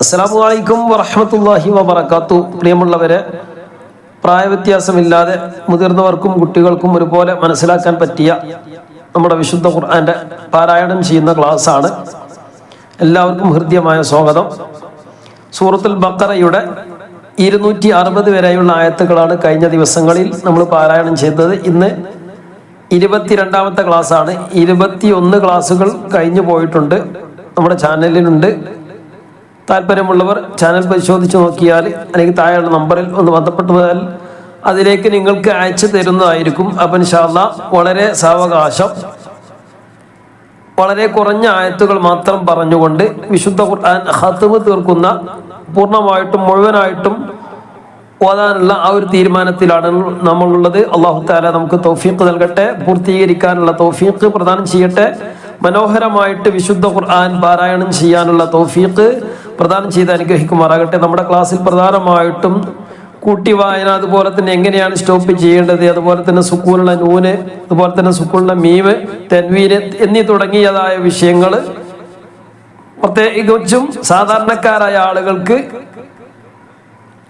അസ്സലാമു അലൈക്കും വറഹ്മത്തുള്ളാഹി വബറകാതുഹു. പ്രിയമുള്ളവരെ, പ്രായവ്യത്യാസമില്ലാതെ മുതിർന്നവർക്കും കുട്ടികൾക്കും ഒരുപോലെ മനസ്സിലാക്കാൻ പറ്റിയ നമ്മുടെ വിശുദ്ധ ഖുർആന്റെ പാരായണം ചെയ്യുന്ന ക്ലാസ്സാണ്. എല്ലാവർക്കും ഹൃദ്യമായ സ്വാഗതം. സൂറത്തുൽ ബഖറയുടെ 260 വരെയുള്ള ആയത്തുകളാണ് കഴിഞ്ഞ ദിവസങ്ങളിൽ നമ്മൾ പാരായണം ചെയ്തത്. ഇന്ന് 22ാമത്തെ ക്ലാസ്സാണ്. 21 ക്ലാസ്സുകൾ കഴിഞ്ഞു പോയിട്ടുണ്ട്, നമ്മുടെ ചാനലിലുണ്ട്. താല്പര്യമുള്ളവർ ചാനൽ പരിശോധിച്ച് നോക്കിയാൽ അല്ലെങ്കിൽ താഴെയുള്ള നമ്പറിൽ ഒന്ന് ബന്ധപ്പെട്ടാൽ അതിലേക്ക് നിങ്ങൾക്ക് അയച്ചു തരുന്നതായിരിക്കും. അപ്പം ഇൻഷാ അല്ലാഹ് വളരെ സാവകാശം, വളരെ കുറഞ്ഞ ആയത്തുകൾ മാത്രം പറഞ്ഞുകൊണ്ട് വിശുദ്ധ ഖുർആൻ ഖത്മ് തീർക്കുന്ന, പൂർണ്ണമായിട്ടും മുഴുവനായിട്ടും ഓതാനുള്ള ആ ഒരു തീരുമാനത്തിലാണ് നമ്മളുള്ളത്. അല്ലാഹു തആല നമുക്ക് തൗഫീഖ് നൽകട്ടെ, പൂർത്തീകരിക്കാനുള്ള തൗഫീഖ് പ്രദാനം ചെയ്യട്ടെ. മനോഹരമായിട്ട് വിശുദ്ധ ഖുർആൻ പാരായണം ചെയ്യാനുള്ള തൗഫീഖ് പ്രദാനം ചെയ്ത് അനുഗ്രഹിക്കുമാറാകട്ടെ. നമ്മുടെ ക്ലാസ്സിൽ പ്രധാനമായിട്ടും കൂട്ടി വായന, അതുപോലെ തന്നെ എങ്ങനെയാണ് സ്റ്റോപ്പ് ചെയ്യേണ്ടത്, അതുപോലെ തന്നെ സുക്കൂനുള്ള നൂന്, അതുപോലെ തന്നെ സുക്കൂനുള്ള മീവ്, തൻവീന് എന്നീ തുടങ്ങിയതായ വിഷയങ്ങൾ പ്രത്യേകിച്ചും സാധാരണക്കാരായ ആളുകൾക്ക്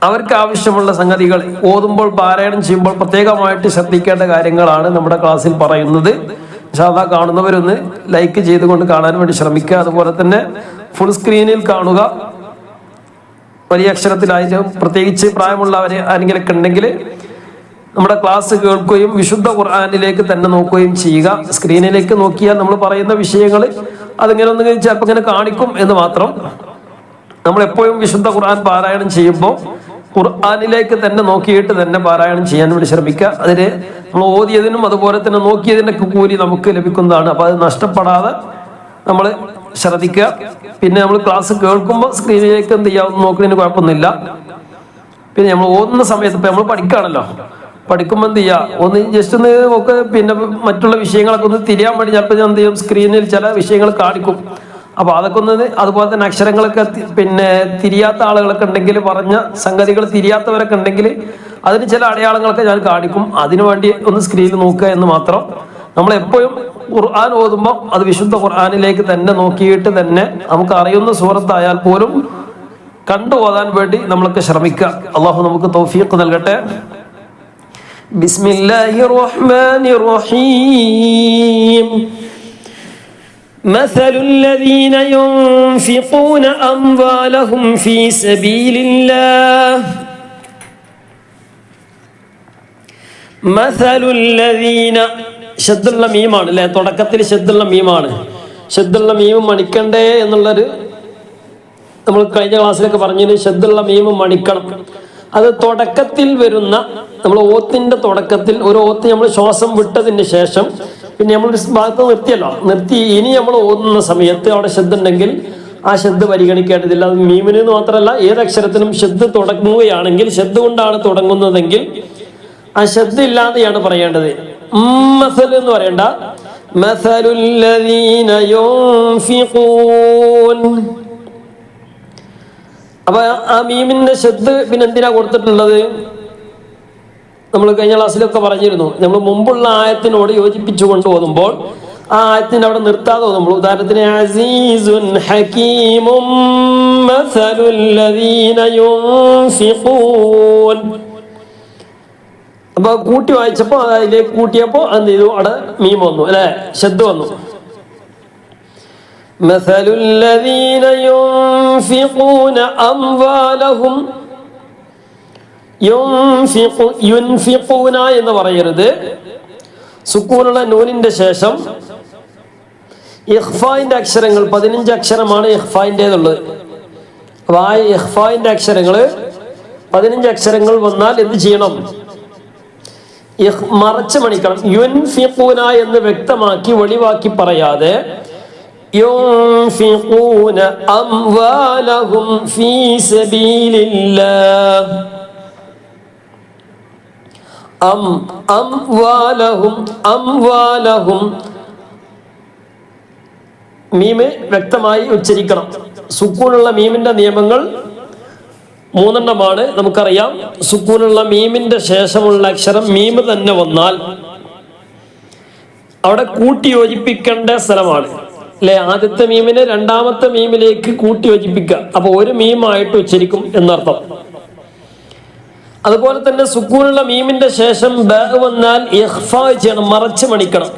അവർക്ക് ആവശ്യമുള്ള സംഗതികൾ ഓതുമ്പോൾ പാരായണം ചെയ്യുമ്പോൾ പ്രത്യേകമായിട്ട് ശ്രദ്ധിക്കേണ്ട കാര്യങ്ങളാണ് നമ്മുടെ ക്ലാസ്സിൽ പറയുന്നത്. ഇൻഷാല്ലാഹ് കാണുന്നവരൊന്ന് ലൈക്ക് ചെയ്തുകൊണ്ട് കാണാൻ വേണ്ടി ശ്രമിക്കുക. അതുപോലെ തന്നെ ഫുൾ സ്ക്രീനിൽ കാണുക, വലിയ അക്ഷരത്തിലായിട്ട്. പ്രത്യേകിച്ച് പ്രായമുള്ളവർ ആരെങ്കിലൊക്കെ ഉണ്ടെങ്കിൽ നമ്മുടെ ക്ലാസ് കേൾക്കുകയും വിശുദ്ധ ഖുർആനിലേക്ക് തന്നെ നോക്കുകയും ചെയ്യുക. സ്ക്രീനിലേക്ക് നോക്കിയാൽ നമ്മൾ പറയുന്ന വിഷയങ്ങൾ അതിങ്ങനെ ഒന്ന് ചിലപ്പോൾ ഇങ്ങനെ കാണിക്കും എന്ന് മാത്രം. നമ്മൾ എപ്പോഴും വിശുദ്ധ ഖുർആൻ പാരായണം ചെയ്യുമ്പോൾ ഖുർആനിലേക്ക് തന്നെ നോക്കിയിട്ട് തന്നെ പാരായണം ചെയ്യാൻ വേണ്ടി ശ്രമിക്കുക. അതിന് നമ്മൾ ഓതിയതിനും അതുപോലെ തന്നെ നോക്കിയതിൻ്റെ കൂലി നമുക്ക് ലഭിക്കുന്നതാണ്. അപ്പോൾ അത് നഷ്ടപ്പെടാതെ നമ്മൾ ശ്രദ്ധിക്കുക. പിന്നെ നമ്മൾ ക്ലാസ് കേൾക്കുമ്പോൾ സ്ക്രീനിലേക്ക് എന്ത് ചെയ്യാം നോക്കുന്നതിന് കുഴപ്പമൊന്നുമില്ല. പിന്നെ നമ്മൾ ഓതുന്ന സമയത്ത് ഇപ്പം നമ്മൾ പഠിക്കുകയാണല്ലോ, പഠിക്കുമ്പോൾ എന്ത് ചെയ്യുക, ഒന്ന് ജസ്റ്റ് ഒന്ന് നോക്ക്. പിന്നെ മറ്റുള്ള വിഷയങ്ങളൊക്കെ ഒന്ന് തിരിയാൻ വേണ്ടി ചിലപ്പോൾ ഞാൻ എന്ത് ചെയ്യും, സ്ക്രീനിൽ ചില വിഷയങ്ങൾ കാണിക്കും. അപ്പോൾ അതൊക്കെ ഒന്ന്, അതുപോലെ തന്നെ അക്ഷരങ്ങളൊക്കെ പിന്നെ തിരിയാത്ത ആളുകളൊക്കെ ഉണ്ടെങ്കിൽ, പറഞ്ഞ സംഗതികൾ തിരിയാത്തവരൊക്കെ ഉണ്ടെങ്കിൽ അതിന് ചില അടയാളങ്ങളൊക്കെ ഞാൻ കാണിക്കും. അതിനു വേണ്ടി ഒന്ന് സ്ക്രീനിൽ നോക്കുക എന്ന് മാത്രം. നമ്മളെപ്പോഴും ഖുർആൻ ഓതുമ്പോൾ അത് വിശുദ്ധ ഖുർആനിലേക്ക് തന്നെ നോക്കിയിട്ട് തന്നെ നമുക്ക് അറിയുന്ന സൂറത്തായാൽ പോലും കണ്ടു ഓതാൻ വേണ്ടി നമ്മളൊക്കെ ശ്രമിക്കുക. അള്ളാഹു നമുക്ക് തൗഫീഖ് നൽകട്ടെ. ബിസ്മില്ലാഹിർ റഹ്മാനിർ റഹീം. مثل الذين ينفقون أموالهم في سبيل الله مثل الذين ശദ്ദുള്ള മീമാണ് അല്ലേ, തുടക്കത്തിൽ ശദ്ദുള്ള മീമാണ്. ശദ്ദുള്ള മീം മണിക്കണ്ടേ എന്നുള്ളൊരു നമ്മൾ കഴിഞ്ഞ ക്ലാസ്സിലൊക്കെ പറഞ്ഞതിന് ശദ്ദുള്ള മീം മണിക്കണം. അത് തുടക്കത്തിൽ വരുന്ന, നമ്മൾ ഓത്തിന്റെ തുടക്കത്തിൽ ഒരു ഓത്ത് നമ്മൾ ശ്വാസം വിട്ടതിന് ശേഷം പിന്നെ നമ്മളൊരു ഭാഗത്ത് നിർത്തിയല്ലോ, നിർത്തി ഇനി നമ്മൾ ഓതുന്ന സമയത്ത് അവിടെ ശബ്ദം ഉണ്ടെങ്കിൽ ആ ശബ്ദം പരിഗണിക്കേണ്ടതില്ല. അത് മീമിന് മാത്രമല്ല, ഏതക്ഷരത്തിനും ശബ്ദം തുടങ്ങുകയാണെങ്കിൽ, ശബ്ദം കൊണ്ടാണ് തുടങ്ങുന്നതെങ്കിൽ ആ ശബ്ദം ഇല്ലാതെയാണ് പറയേണ്ടത്. മസൽ എന്ന് പറയണ്ട, മസലുല്ലദീന യുൻഫിഖൂൻ. അപ്പൊ ആ മീമിന്റെ ശബ്ദം പിന്നെ എന്തിനാ കൊടുത്തിട്ടുള്ളത്? നമ്മൾ കഴിഞ്ഞ ക്ലാസ്സിലൊക്കെ പറഞ്ഞിരുന്നു. നമ്മൾ മുമ്പുള്ള ആയത്തിനോട് യോജിപ്പിച്ചു കൊണ്ട് ഓതുമ്പോൾ ആ ആയത്തിന് അവിടെ നിർത്താതെ ഓതുമ്പോൾ, ഉദാഹരണത്തിന് അസീസുൻ ഹകീമും മസലുല്ലദീന യുൻഫിഖൂൻ. അപ്പൊ കൂട്ടി വായിച്ചപ്പോൾ അതിലേക്ക് കൂട്ടിയപ്പോൾ എന്ത് ചെയ്തു, അവിടെ മീം വന്നു അല്ലെ, ശബ്ദം വന്നു. മസലുല്ലദീന യുൻഫിഖൂന അംവാലഹും, യുൻഫിഖൂന എന്ന് പറയരുത്. സുക്കൂനുള്ള നൂനിന്റെ ശേഷം ഇഖ്ഫായിന്റെ അക്ഷരങ്ങൾ 15 അക്ഷരമാണ് ഇഖ്ഫായിൻ്റെതുള്ളത്. അപ്പൊ ആ ഇഖ്ഫായിന്റെ അക്ഷരങ്ങൾ 15 അക്ഷരങ്ങൾ വന്നാൽ എന്ത് ചെയ്യണം? മറച്ച് മണിക്കണം. യുൻഫിഖൂന എന്ന് വ്യക്തമാക്കി വെളിവാക്കി പറയാതെ യുൻഫിഖൂന അംവാലഹും ഫീ സബീലില്ലാഹ്, അംവാലഹും മീമ് വ്യക്തമായി ഉച്ചരിക്കണം. സുക്കൂനുള്ള മീമിന്റെ നിയമങ്ങൾ 3 നമുക്കറിയാം. സുക്കൂനുള്ള മീമിന്റെ ശേഷമുള്ള അക്ഷരം മീമ് തന്നെ വന്നാൽ അവിടെ കൂട്ടി യോജിപ്പിക്കേണ്ട സ്ഥലമാണ്. അല്ലെ? ആദ്യത്തെ മീമിനെ രണ്ടാമത്തെ മീമിലേക്ക് കൂട്ടി യോജിപ്പിക്കുക. അപ്പൊ ഒരു മീമായിട്ട് ഉച്ചരിക്കും എന്നർത്ഥം. അതുപോലെ തന്നെ സുക്കൂനുള്ള മീമിന്റെ ശേഷം ബ വന്നാൽ ഇഖ്ഫാ ചെയ്യണം, മറച്ച് മണിക്കണം.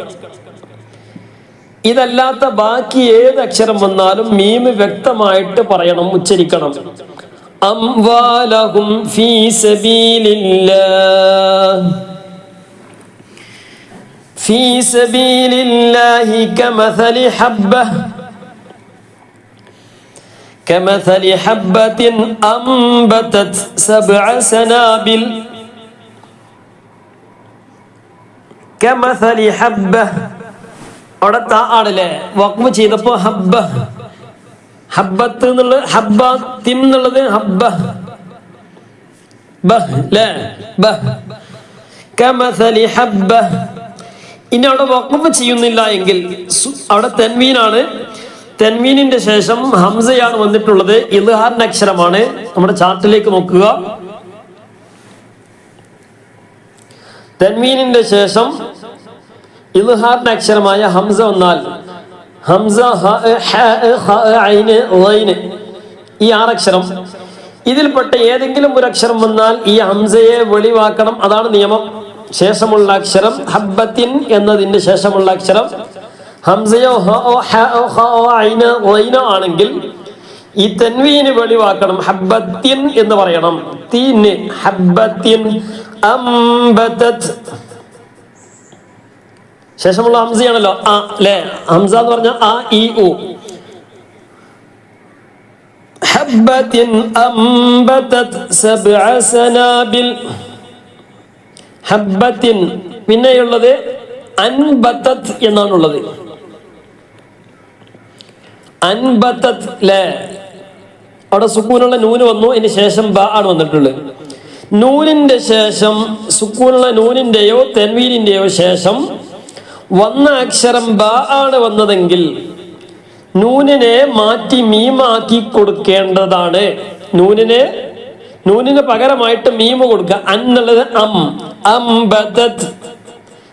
ഇതല്ലാത്ത ബാക്കി ഏത് അക്ഷരം വന്നാലും മീം വ്യക്തമായിട്ട് പറയണം, ഉച്ചരിക്കണം. അംവാലഹും ഫീ സബീലില്ലാഹ് ഫീ സബീലില്ലാഹി കമഥലി ഹബ്ബത്തിൻ അംബതത് സബ്അ സനാബിൽ കമഥലി ഹബ്ബ. അവിടെ താ ആണല്ലേ, വഖഫ് ചെയ്തപ്പോ ഹബ്ബ, ഹബ്ബത്ത് എന്നുള്ളത് ഹബ്ബത്തിൻ എന്നുള്ളത് ഹബ്ബ ബഹ് ല്ലേ, ബഹ് കമഥലി ഹബ്ബ. ഇനി അവിടെ വഖഫ് ചെയ്യുന്നില്ല എങ്കിൽ അവിടെ തൻവീനാണ്. തൻവീനിന്റെ ശേഷം ഹംസയാണ് വന്നിട്ടുള്ളത്, ഇദ്ഹാറിന്റെ അക്ഷരമാണ്. നമ്മുടെ ചാർട്ടിലേക്ക് നോക്കുക. തൻവീനിന്റെ ശേഷം ഇദ്ഹാറിന്റെ അക്ഷരമായ ഹംസ വന്നാൽ ഹംസ, ഈ 6 അക്ഷരം ഇതിൽപ്പെട്ട ഏതെങ്കിലും ഒരു അക്ഷരം വന്നാൽ ഈ ഹംസയെ വെളിവാക്കണം. അതാണ് നിയമം. ശേഷമുള്ള അക്ഷരം ഹബ്ബത്തിൻ എന്നതിന്റെ ശേഷമുള്ള അക്ഷരം ഹംസയോ ആണെങ്കിൽ ഈ തൻവീന് വെളിവാക്കണം, ഹബ്ബത്തിൻ എന്ന് പറയണം. തീന് ഹബ്ബത്തിൻ അംബതത്. ശേഷമുള്ള ഹംസയാണല്ലോ ആ അല്ലേ? ഹംസ എന്ന് പറഞ്ഞാൽ ആ ഇ ഉ. ഹബ്ബത്തിൻ അംബതത് സബ്അ സനാബിൽ. ഹബ്ബത്തിൻ. പിന്നെയുള്ളത് അൻബതത് എന്നാണുള്ളത്. അൻബതത് ല്ലേ? അവിടെ സുക്കൂനുള്ള നൂന് വന്നു, അതിന് ശേഷം ബ ആണ് വന്നിട്ടുള്ളത്. നൂനിന്റെ ശേഷം സുക്കൂനുള്ള നൂനിന്റെയോ തൻവീനിന്റെയോ ശേഷം വന്ന അക്ഷരം ബ ആണ് വന്നതെങ്കിൽ നൂനിനെ മാറ്റി മീമാക്കി കൊടുക്കേണ്ടതാണ്. നൂനിന് പകരമായിട്ട് മീമ് കൊടുക്കുക. അന്നുള്ളത് അംബതത്.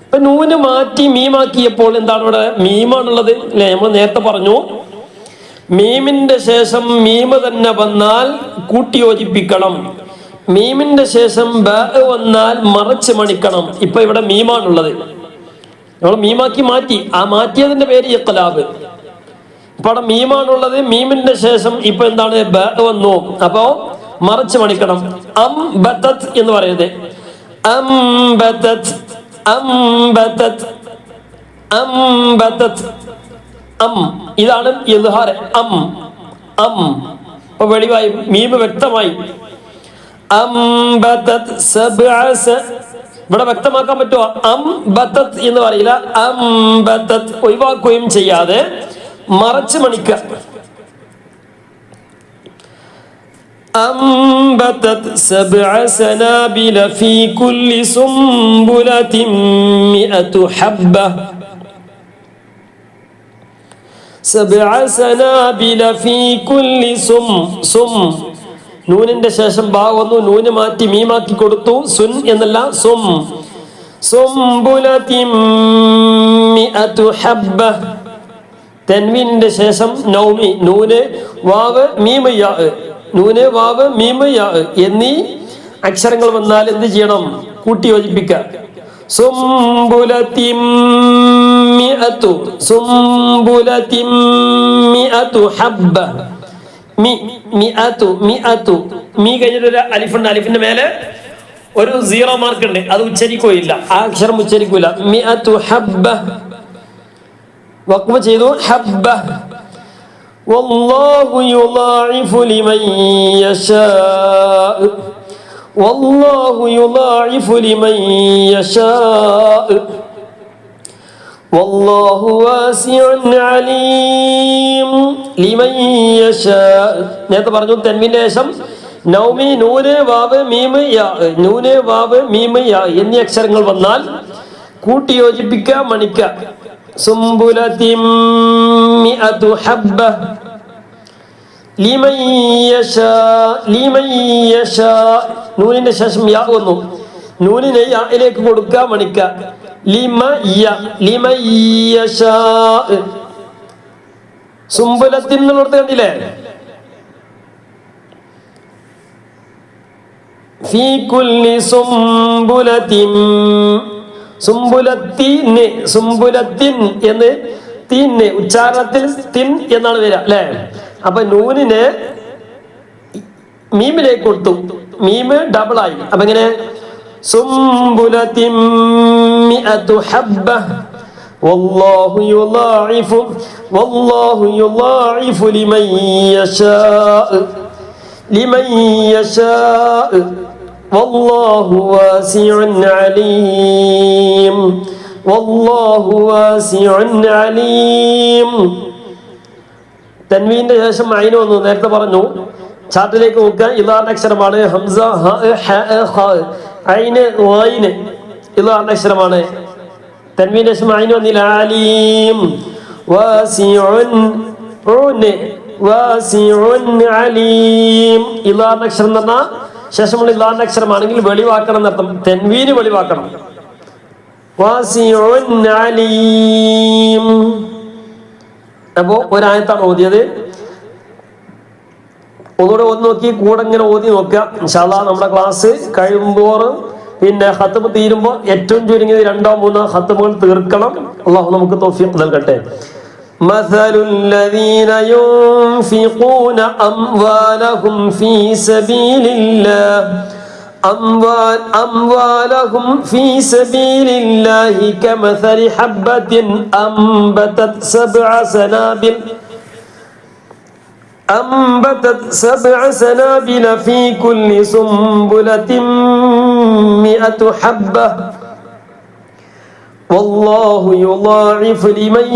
ഇപ്പൊ നൂന് മാറ്റി മീമാക്കിയപ്പോൾ എന്താണ് ഇവിടെ? മീമാണുള്ളത് അല്ലെ? നമ്മൾ നേരത്തെ പറഞ്ഞു, മീമിന്റെ ശേഷം മീമ് തന്നെ വന്നാൽ കൂട്ടി യോജിപ്പിക്കണം. മീമിന്റെ ശേഷം ബ വന്നാൽ മറച്ച് മണിക്കണം. ഇപ്പൊ ഇവിടെ മീമാണുള്ളത്, നമ്മൾ മീമാക്കി മാറ്റി. ആ മാറ്റിയതിന്റെ പേര് ഇഖ്ലാബ്. ഇപ്പൊ അവിടെ മീമാണുള്ളത്, മീമിന്റെ ശേഷം ഇപ്പൊ എന്താണ്? ബ വന്നു. അപ്പോ മറച്ച് മണിക്കണം. അംബതത് എന്ന് പറയുന്നത് അംബതത് അംബതത് അംബതത്. ഇതാണ് ഇദ്ഹാർ. അപ്പൊ വെളിവായി, മീമ് വ്യക്തമായി. അംബതത് സബ്അ. ഇവിടെ വ്യക്തമാക്കാൻ പറ്റുമോ? അംബതത് എന്ന് പറയില്ല, അംബതത്. ഒഴിവാക്കുകയും ചെയ്യാതെ മറച്ച് മണിക്കുക. أنبتت 7 سنابل في كل سنبلة 100 حبة 7 سنابل في كل നൂനിന്റെ ശേഷം ബാ വന്നു, നൂന് മാറ്റി മീമാക്കി കൊടുത്തു. സുൻ എന്നല്ല, സുംബുലത്തിൻ 100 ഹബ്ബ. തൻവീനിന്റെ ശേഷം നൗമി, നൂന് വാവ് മീമ് യാ, നൂന് വാവ് മീമ് യാ എന്നീ അക്ഷരങ്ങൾ വന്നാൽ എന്ത് ചെയ്യണം? കൂട്ടി യോജിപ്പിക്കുക. സുംബുലത്തിൻ 100 സുംബുലത്തിൻ 100 ഹബ്ബ. മീ കഴിഞ്ഞിട്ട് ഒരു അലിഫുണ്ട്, അലിഫിന്റെ മേലെ ഒരു 0 മാർക്ക് ഉണ്ട്, അത് ഉച്ചരിക്കുകയില്ല, ആ അക്ഷരം ഉച്ചരിക്കൂല. 100 ഹബ്ബ. വഖഫ് ചെയ്തു, ഹബ്ബ. വല്ലാഹു യുളാഇഫു ലിമൻ യശാ, വല്ലാഹു യുളാഇഫു ലിമൻ യശാ, വല്ലാഹു വാസിഉൻ അലീം. ലിമൻ യശാ നേരത്തെ പറഞ്ഞു. തൻവീനിന്റെ ശേഷം നൗമി, നൂന് വാവ് മീമ് യാ, നൂന് വാവ് മീമ് യാ എന്നീ അക്ഷരങ്ങൾ വന്നാൽ കൂട്ടി യോജിപ്പിക്കുക, മണിക്കുക. സുംബുലത്തിൻ 100 ഹബ്ബ ലിമൻ യശാ, ലിമൻ യശാ. നൂനിന്റെ ശേഷം യാ വന്നു, നൂനിനെ യായിലേക്ക് കൊടുക്കുക, മണിക്കുക. ലിമ യ, ലിമൻ യശാ. സുംബുലത്തിൻ എന്നുള്ളത് കണ്ടില്ലേ? ഫീ കുല്ലി സുംബുലത്തിൻ, സുംബുലത്തിന്, സുംബുലത്തിൻ എന്ന് തിന്ന് ഉച്ചാരണത്തിൽ തിൻ എന്നാണ് വരിക അല്ലെ. അപ്പൊ നൂനിനെ മീമിലേക്ക് കൊടുത്തു, മീമ് ഡബിൾ ആയി. അപ്പൊ എങ്ങനെ? സുംബുലത്തിൻ മിഅതു ഹബ്ബ വല്ലാഹു യുളാഇഫു വല്ലാഹു യുളാഇഫു ലിമൻ യശാ ലിമൻ യശാ വല്ലാഹു വാസിഉൻ അലീം വല്ലാഹു വാസിഉൻ അലീം. തൻവീന്റെ ശേഷം ഐന് വന്നു, നേരത്തെ പറഞ്ഞു. ചാർട്ടിലേക്ക് നോക്കുക, ഇളാന്റെ അക്ഷരമാണ് ഹംസ, ഐന് വായിന് ഇളാന്റെ അക്ഷരമാണ്. തൻവീന്റെ ശേഷം ഐന് വന്നില്ല. അലീം വാസിഉൻ വാസിഉൻ അലീം. ഇളാന്റെ അക്ഷരം എന്ന് പറഞ്ഞാൽ ശേഷമുള്ള ഇളാന്റെ അക്ഷരമാണെങ്കിൽ വെളിവാക്കണം എന്നർത്ഥം. തൻവീന് വെളിവാക്കണം. വാസിഉൻ അലീം. അപ്പോ ഒരായത്താണ് ഓതിയത്. ഒന്നുകൂടെ ഒന്ന് നോക്കി, കൂടെ ഇങ്ങനെ ഓതി നോക്കുക. ഇൻഷാ അല്ലാഹ് നമ്മുടെ ക്ലാസ് കഴിയുമ്പോൾ പിന്നെ ഖത്മ് തീരുമ്പോൾ ഏറ്റവും ചുരുങ്ങിയത് 2-3 ഖത്മുകൾ തീർക്കണം. അള്ളാഹു നമുക്ക് തൗഫീഖ് നൽകട്ടെ. മസലുൽ ലദീന യുൻഫിഖൂന അംവാലഹും ഫീ സബീലില്ലാഹ് أموالهم في سبيل الله كمثل حبة أنبتت سبع سنابل في كل سنبلة 100 حبة والله يضاعف لمن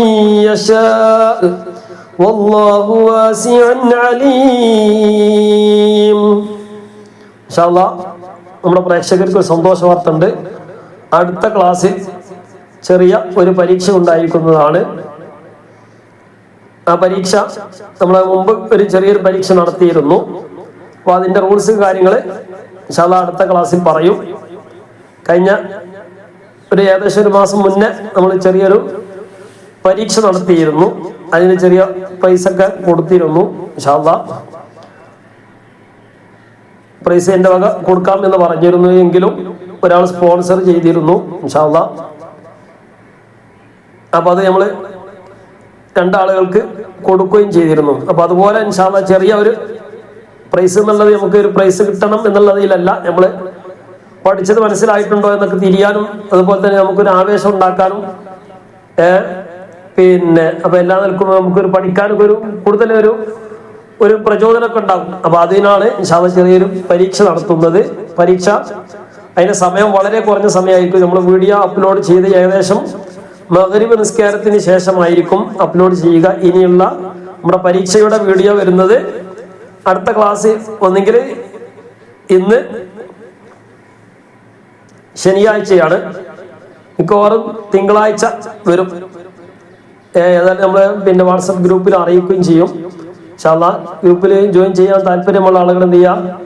يشاء والله واسع عليم. إن شاء الله നമ്മുടെ പ്രേക്ഷകർക്ക് ഒരു സന്തോഷ വാർത്ത ഉണ്ട്. അടുത്ത ക്ലാസ്സിൽ ചെറിയ ഒരു പരീക്ഷ ഉണ്ടായിരിക്കുന്നതാണ്. ആ പരീക്ഷ നമ്മൾ മുമ്പ് ഒരു ചെറിയൊരു പരീക്ഷ നടത്തിയിരുന്നു. അപ്പോൾ അതിൻ്റെ റൂൾസ് കാര്യങ്ങൾ ഇൻഷാ അല്ലാഹ് അടുത്ത ക്ലാസ്സിൽ പറയും. കഴിഞ്ഞ ഏകദേശം 1 മാസം മുന്നേ നമ്മൾ ചെറിയൊരു പരീക്ഷ നടത്തിയിരുന്നു. അതിന് ചെറിയ പ്രൈസ് ഒക്കെ കൊടുത്തിരുന്നു. ഇൻഷാ അല്ലാഹ് പ്രൈസ് എൻ്റെ വക കൊടുക്കാം എന്ന് പറഞ്ഞിരുന്നു. എങ്കിലും ഒരാൾ സ്പോൺസർ ചെയ്തിരുന്നു. ഇൻഷാ അല്ലാഹ് അപ്പൊ അത് നമ്മൾ 2 ആളുകൾക്ക് കൊടുക്കുകയും ചെയ്തിരുന്നു. അപ്പൊ അതുപോലെ ഇൻഷാ അല്ലാഹ് ചെറിയ ഒരു പ്രൈസ് എന്നുള്ളത്, നമുക്ക് ഒരു പ്രൈസ് കിട്ടണം എന്നുള്ളതിലല്ല, നമ്മൾ പഠിച്ചത് മനസ്സിലായിട്ടുണ്ടോ എന്നൊക്കെ തിരിയാനും അതുപോലെ തന്നെ നമുക്കൊരു ആവേശം ഉണ്ടാക്കാനും പിന്നെ അപ്പൊ എല്ലാ നിൽക്കുമ്പോൾ നമുക്കൊരു പഠിക്കാനും കൂടുതൽ ഒരു പ്രചോദനമൊക്കെ ഉണ്ടാകും. അപ്പൊ അതിനാണ് ഇൻഷാ അല്ലാഹ് ചെറിയൊരു പരീക്ഷ നടത്തുന്നത്. പരീക്ഷ അതിന്റെ സമയം വളരെ കുറഞ്ഞ സമയമായിരിക്കും. നമ്മൾ വീഡിയോ അപ്ലോഡ് ചെയ്ത് ഏകദേശം മഗ്രിബ് നിസ്കാരത്തിന് ശേഷമായിരിക്കും അപ്ലോഡ് ചെയ്യുക. ഇനിയുള്ള നമ്മുടെ പരീക്ഷയുടെ വീഡിയോ വരുന്നത് അടുത്ത ക്ലാസ് ഒന്നെങ്കിൽ ഇന്ന് ശനിയാഴ്ചയാണ്, മിക്കവാറും തിങ്കളാഴ്ച വരും. ഏതായാലും നമ്മൾ പിന്നെ വാട്സപ്പ് ഗ്രൂപ്പിൽ അറിയിക്കുകയും ചെയ്യും. ഇൻഷാ അല്ലാഹ് ഗ്രൂപ്പിൽ ജോയിൻ ചെയ്യാൻ താല്പര്യമുള്ള ആളുകൾ എന്ത് ചെയ്യുക,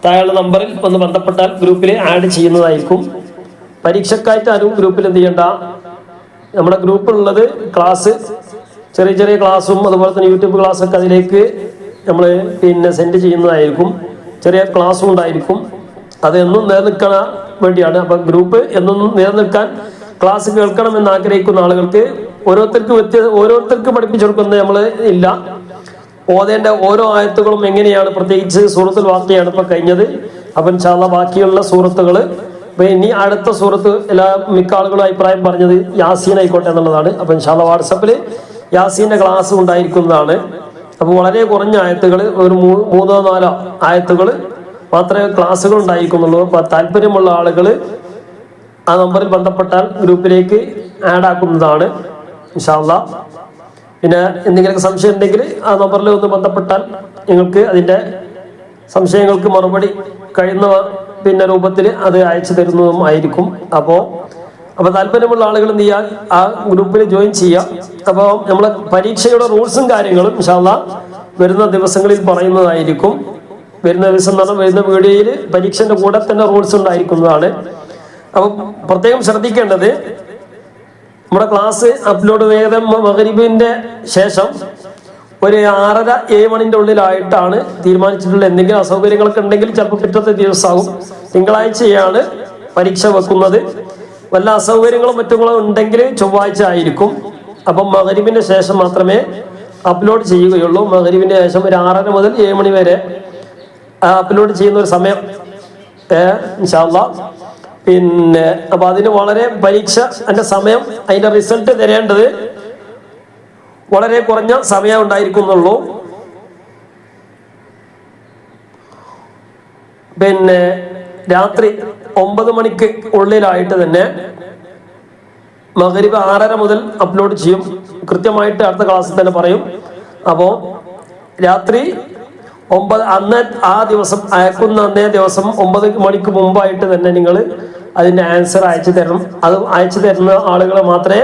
താഴെയുള്ള നമ്പറിൽ ഒന്ന് ബന്ധപ്പെട്ടാൽ ഗ്രൂപ്പിൽ ആഡ് ചെയ്യുന്നതായിരിക്കും. പരീക്ഷക്കായിട്ട് ആരും ഗ്രൂപ്പിൽ എന്ത് ചെയ്യണ്ട. നമ്മുടെ ഗ്രൂപ്പിലുള്ളത് ക്ലാസ്, ചെറിയ ചെറിയ ക്ലാസ്സും അതുപോലെ തന്നെ യൂട്യൂബ് ക്ലാസ്സൊക്കെ അതിലേക്ക് നമ്മൾ പിന്നെ സെൻഡ് ചെയ്യുന്നതായിരിക്കും. ചെറിയ ക്ലാസ്സും ഉണ്ടായിരിക്കും. അത് എന്നും നിലനിൽക്കാൻ വേണ്ടിയാണ്. അപ്പം ഗ്രൂപ്പ് എന്നും നിലനിൽക്കാൻ, ക്ലാസ് കേൾക്കണം എന്ന് ആഗ്രഹിക്കുന്ന ആളുകൾക്ക് ഓരോരുത്തർക്ക് പഠിപ്പിച്ചു കൊടുക്കുന്നത് നമ്മൾ ഇല്ല. ഓതേണ്ട ഓരോ ആയത്തുകളും എങ്ങനെയാണ്, പ്രത്യേകിച്ച് സൂറത്തുൽ വാഖിയാണ് ഇപ്പൊ കഴിഞ്ഞത്. അപ്പം ഇൻഷാ അല്ലാഹ് ബാക്കിയുള്ള സൂറത്തുകൾ, അപ്പൊ ഇനി അടുത്ത സൂറത്ത് മിക്ക ആളുകളും അഭിപ്രായം പറഞ്ഞത് യാസീൻ ആയിക്കോട്ടെ എന്നുള്ളതാണ്. അപ്പൊ ഇൻഷാ അല്ലാഹ് വാട്സപ്പിൽ യാസീന്റെ ക്ലാസ് ഉണ്ടായിരിക്കുന്നതാണ്. അപ്പൊ വളരെ കുറഞ്ഞ ആയത്തുകൾ, ഒരു 3-4 ആയത്തുകൾ മാത്രമേ ക്ലാസ്സുകൾ ഉണ്ടായിരിക്കുന്നുള്ളൂ. അപ്പൊ താല്പര്യമുള്ള ആളുകൾ ആ നമ്പറിൽ ബന്ധപ്പെട്ടാൽ ഗ്രൂപ്പിലേക്ക് ആഡ് ആക്കുന്നതാണ് ഇൻഷാ അല്ലാഹ്. പിന്നെ എന്തെങ്കിലുമൊക്കെ സംശയം ഉണ്ടെങ്കിൽ ആ നമ്പറിൽ ഒന്ന് ബന്ധപ്പെട്ടാൽ നിങ്ങൾക്ക് അതിൻ്റെ സംശയങ്ങൾക്ക് മറുപടി കഴിയുന്ന പിന്നെ രൂപത്തിൽ അത് അയച്ചു തരുന്നതും ആയിരിക്കും. അപ്പോൾ താല്പര്യമുള്ള ആളുകൾ എന്ത് ചെയ്യാൻ ആ ഗ്രൂപ്പിൽ ജോയിൻ ചെയ്യാം. അപ്പോൾ നമ്മൾ പരീക്ഷയുടെ റൂൾസും കാര്യങ്ങളും ഇൻഷാ അല്ലാഹ് വരുന്ന ദിവസങ്ങളിൽ പറയുന്നതായിരിക്കും. വരുന്ന ദിവസം എന്ന് പറഞ്ഞാൽ വരുന്ന വീഡിയോയിൽ പരീക്ഷന്റെ കൂടെ തന്നെ റൂൾസ് ഉണ്ടായിരിക്കുന്നതാണ്. അപ്പം പ്രത്യേകം ശ്രദ്ധിക്കേണ്ടത്, നമ്മുടെ ക്ലാസ് അപ്ലോഡ് ചെയ്ത മഗ്രിബിന്റെ ശേഷം ഒരു 6:30-7 മണിന്റെ ഉള്ളിലായിട്ടാണ് തീരുമാനിച്ചിട്ടുള്ളത്. എന്തെങ്കിലും അസൗകര്യങ്ങളൊക്കെ ഉണ്ടെങ്കിൽ ചിലപ്പോൾ പിറ്റത്തെ ദിവസമാകും. തിങ്കളാഴ്ചയാണ് പരീക്ഷ വെക്കുന്നത്. വല്ല അസൗകര്യങ്ങളും മറ്റുങ്ങളും ഉണ്ടെങ്കിൽ ചൊവ്വാഴ്ച ആയിരിക്കും. അപ്പം മഗ്‌രിബിന്റെ ശേഷം മാത്രമേ അപ്ലോഡ് ചെയ്യുകയുള്ളൂ. മഗ്‌രിബിന്റെ ശേഷം ഒരു 6:30 മുതൽ 7 മണി വരെ അപ്ലോഡ് ചെയ്യുന്ന ഒരു സമയം ഇൻഷാ അല്ലാഹ്. പിന്നെ അപ്പൊ അതിന് വളരെ പരീക്ഷ അതിന്റെ സമയം, അതിന്റെ റിസൾട്ട് തരേണ്ടത് വളരെ കുറഞ്ഞ സമയം ഉണ്ടായിരിക്കുന്നുള്ളൂ. പിന്നെ രാത്രി 9 മണിക്ക് ഉള്ളിലായിട്ട് തന്നെ മഗ്‌രിബ് 6:30 മുതൽ അപ്ലോഡ് ചെയ്യും. കൃത്യമായിട്ട് അടുത്ത ക്ലാസ്സിൽ തന്നെ പറയും. അപ്പോൾ രാത്രി 9 അന്ന് ആ ദിവസം അയക്കുന്ന അന്നേ ദിവസം 9 മണിക്ക് മുമ്പായിട്ട് തന്നെ നിങ്ങൾ അതിന്റെ ആൻസർ അയച്ചു തരണം. അത് അയച്ചു തരുന്ന ആളുകളെ മാത്രമേ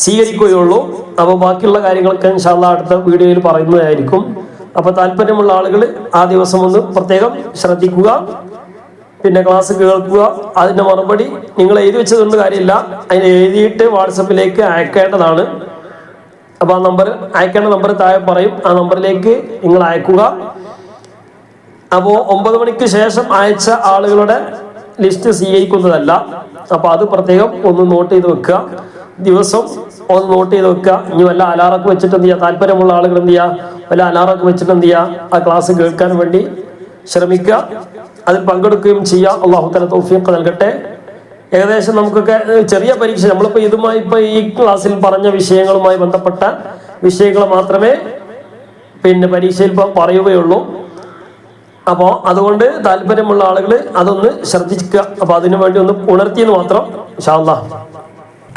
സ്വീകരിക്കുകയുള്ളൂ. അപ്പോൾ ബാക്കിയുള്ള കാര്യങ്ങളൊക്കെ ഇൻഷാ അല്ലാഹ് അടുത്ത വീഡിയോയിൽ പറയുന്നതായിരിക്കും. അപ്പോൾ താല്പര്യമുള്ള ആളുകൾ ആ ദിവസം ഒന്ന് പ്രത്യേകം ശ്രദ്ധിക്കുക. പിന്നെ ക്ലാസ് കേൾക്കുക. അതിന്റെ മറുപടി നിങ്ങൾ എഴുതി വെച്ചതുകൊണ്ട് കാര്യമില്ല, അതിന് എഴുതിയിട്ട് വാട്സപ്പിലേക്ക് അയക്കേണ്ടതാണ്. അപ്പൊ ആ നമ്പർ, അയക്കേണ്ട നമ്പർ താഴെ പറയും. ആ നമ്പറിലേക്ക് നിങ്ങൾ അയക്കുക. അപ്പോൾ 9 മണിക്ക് ശേഷം അയച്ച ആളുകളുടെ ലിസ്റ്റ് സ്വീകരിക്കുന്നതല്ല. അപ്പൊ അത് പ്രത്യേകം ഒന്ന് നോട്ട് ചെയ്ത് വെക്കുക. ദിവസം ഒന്ന് നോട്ട് ചെയ്ത് വെക്കുക. ഇനി വല്ല അലാറൊക്കെ വെച്ചിട്ട് എന്ത് ചെയ്യുക, താല്പര്യമുള്ള ആളുകൾ എന്ത് ചെയ്യുക, വല്ല അലാറൊക്കെ വെച്ചിട്ട് എന്ത് ചെയ്യുക, ആ ക്ലാസ് കേൾക്കാൻ വേണ്ടി ശ്രമിക്കുക. അതിൽ പങ്കെടുക്കുകയും ചെയ്യാം. അല്ലാഹു തആല തൗഫീഖ് നൽകട്ടെ. ഏകദേശം നമുക്കൊക്കെ ചെറിയ പരീക്ഷ, നമ്മളിപ്പോ ഇതുമായി ഇപ്പൊ ഈ ക്ലാസ്സിൽ പറഞ്ഞ വിഷയങ്ങളുമായി ബന്ധപ്പെട്ട വിഷയങ്ങൾ മാത്രമേ പിന്നെ പരീക്ഷയിൽ പറയുകയുള്ളൂ. അപ്പോൾ അതുകൊണ്ട് താല്പര്യമുള്ള ആളുകൾ അതൊന്ന് ശ്രദ്ധിക്കുക. അപ്പൊ അതിനു വേണ്ടി ഒന്ന് ഉണർത്തിയെന്ന് മാത്രം. ഇൻഷാ അല്ലാഹ്.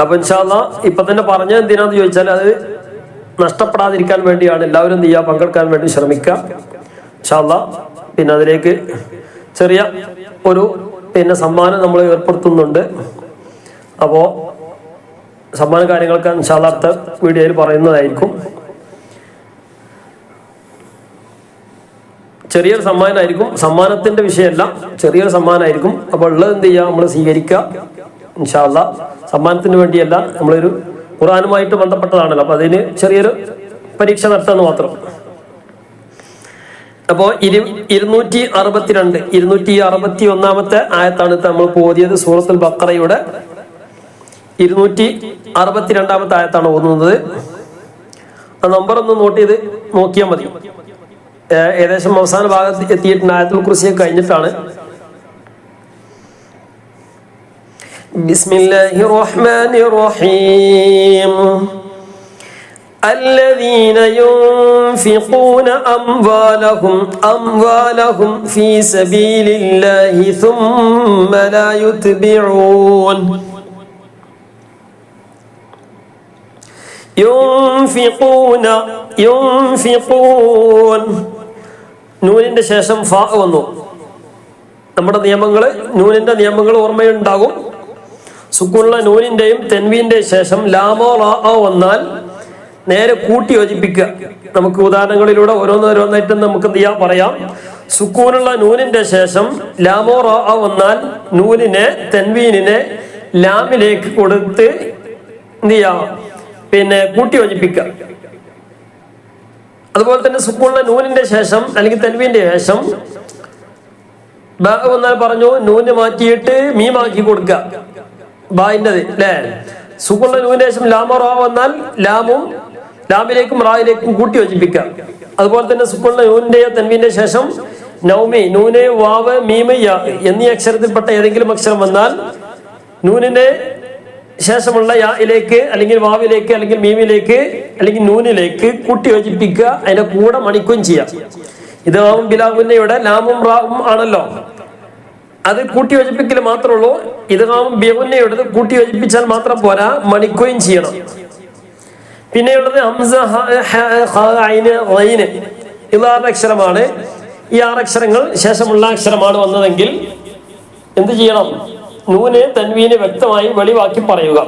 അപ്പൊ ഇൻഷാ അല്ലാഹ് ഇപ്പൊ തന്നെ പറഞ്ഞത് എന്തിനാന്ന് ചോദിച്ചാൽ അത് നഷ്ടപ്പെടാതിരിക്കാൻ വേണ്ടിയാണ്. എല്ലാവരും എന്ത് ചെയ്യുക, പങ്കെടുക്കാൻ വേണ്ടി ശ്രമിക്കുക ഇൻഷാ അല്ലാഹ്. പിന്നെ അതിലേക്ക് ചെറിയ ഒരു പിന്നെ സമ്മാനം നമ്മൾ ഏർപ്പെടുത്തുന്നുണ്ട്. അപ്പോൾ സമ്മാന കാര്യങ്ങളൊക്കെ ഇൻഷാ അല്ലാഹ് അടുത്ത വീഡിയോയിൽ പറയുന്നതായിരിക്കും. ചെറിയൊരു സമ്മാനമായിരിക്കും, സമ്മാനത്തിന്റെ വിഷയമല്ല, ചെറിയൊരു സമ്മാനമായിരിക്കും. അപ്പോൾ ഉള്ളത് എന്ത് ചെയ്യുക, നമ്മൾ സ്വീകരിക്കുക ഇൻഷാ അല്ലാഹ്. സമ്മാനത്തിന് വേണ്ടിയല്ല, നമ്മളൊരു ഖുർആനുമായിട്ട് ബന്ധപ്പെട്ടതാണല്ലോ, അപ്പൊ അതിന് ചെറിയൊരു പരീക്ഷ നടത്താന്ന് മാത്രം. അപ്പോ 261 ആയത്താണ് നമ്മൾ ഓതിയത്. സൂറത്തുൽ ബഖറയുടെ 262 ആയത്താണ് ഓതുന്നത്. ആ നമ്പർ ഒന്ന് നോട്ട് ചെയ്ത് നോക്കിയാൽ മതി. ഏകദേശം അവസാന ഭാഗത്ത് എത്തിയിട്ടുണ്ട്. ആയത്തുൽ കുർസിയെ കഴിഞ്ഞിട്ടാണ്. ബിസ്മില്ലാഹിർ റഹ്മാനിർ റഹീം. الذين ينفقون أموالهم في سبيل الله ثم لا يتبعون നൂനിന്റെ ശേഷം ഫാ വന്നു. നമ്മുടെ നിയമങ്ങള്, നൂനിന്റെ നിയമങ്ങൾ ഓർമ്മയുണ്ടാകും. സുക്കൂനുള്ള നൂനിന്റെയും തെൻവീന്റെയും ശേഷം ലാമോ റാ വന്നാൽ നേരെ കൂട്ടി യോജിപ്പിക്കുക. നമുക്ക് ഉദാഹരണങ്ങളിലൂടെ ഓരോന്നോരോന്നായിട്ട് നമുക്ക് എന്ത് ചെയ്യാം, പറയാം. സുക്കൂനുള്ള നൂനിന്റെ ശേഷം ലാമോ റാ വന്നാൽ നൂനിനെ തെൻവീനിനെ ലാമിലേക്ക് കൊടുത്ത് എന്ത് ചെയ്യാം, പിന്നെ കൂട്ടി യോജിപ്പിക്കുക. അതുപോലെ തന്നെ സുക്കൂനുള്ള നൂനിന്റെ ശേഷം അല്ലെങ്കിൽ തെൻവീന്റെ ശേഷം ബാ വന്നാൽ പറഞ്ഞു നൂന് മാറ്റിയിട്ട് മീമാക്കി കൊടുക്കുക, ബായിൻ്റെത് അല്ലേ. സുക്കൂനുള്ള നൂനിന്റെ ശേഷം ലാമോ റാ വന്നാൽ ലാമിലേക്കും റായിലേക്കും കൂട്ടി യോജിപ്പിക്കുക. അതുപോലെ തന്നെ സുക്കൂനുള്ള നൂനിന്റെയോ തെൻവീന്റെ ശേഷം നൗമി, നൂന്, വാവ്, മീമ്, യാ എന്നീ അക്ഷരത്തിൽപ്പെട്ട ഏതെങ്കിലും അക്ഷരം വന്നാൽ നൂനിന്റെ ശേഷമുള്ള യായിലേക്ക് അല്ലെങ്കിൽ വാവിലേക്ക് അല്ലെങ്കിൽ മീമിലേക്ക് അല്ലെങ്കിൽ നൂനിലേക്ക് കൂട്ടി യോജിപ്പിക്കുക. അതിന്റെ കൂടെ മണിക്കുകയും ചെയ്യാം. ഇത് ബിലാഗുന്നയുടെ ലാമും റാവും ആണല്ലോ, അത് കൂട്ടി യോജിപ്പിക്കൽ മാത്രമേ ഉള്ളൂ. ഇത് ബിഗുന്നയുടെ കൂട്ടി യോജിപ്പിച്ചാൽ മാത്രം പോരാ, മണിക്കുകയും ചെയ്യണം. പിന്നെയുള്ളത് ഹംസ, ഐന്, ഇത് 6 അക്ഷരമാണ്. ഈ 6 അക്ഷരങ്ങൾ ശേഷമുള്ള അക്ഷരമാണ് വന്നതെങ്കിൽ എന്ത് ചെയ്യണം, നൂന് തൻവീന് വ്യക്തമായി വെളിവാക്കി പറയുക.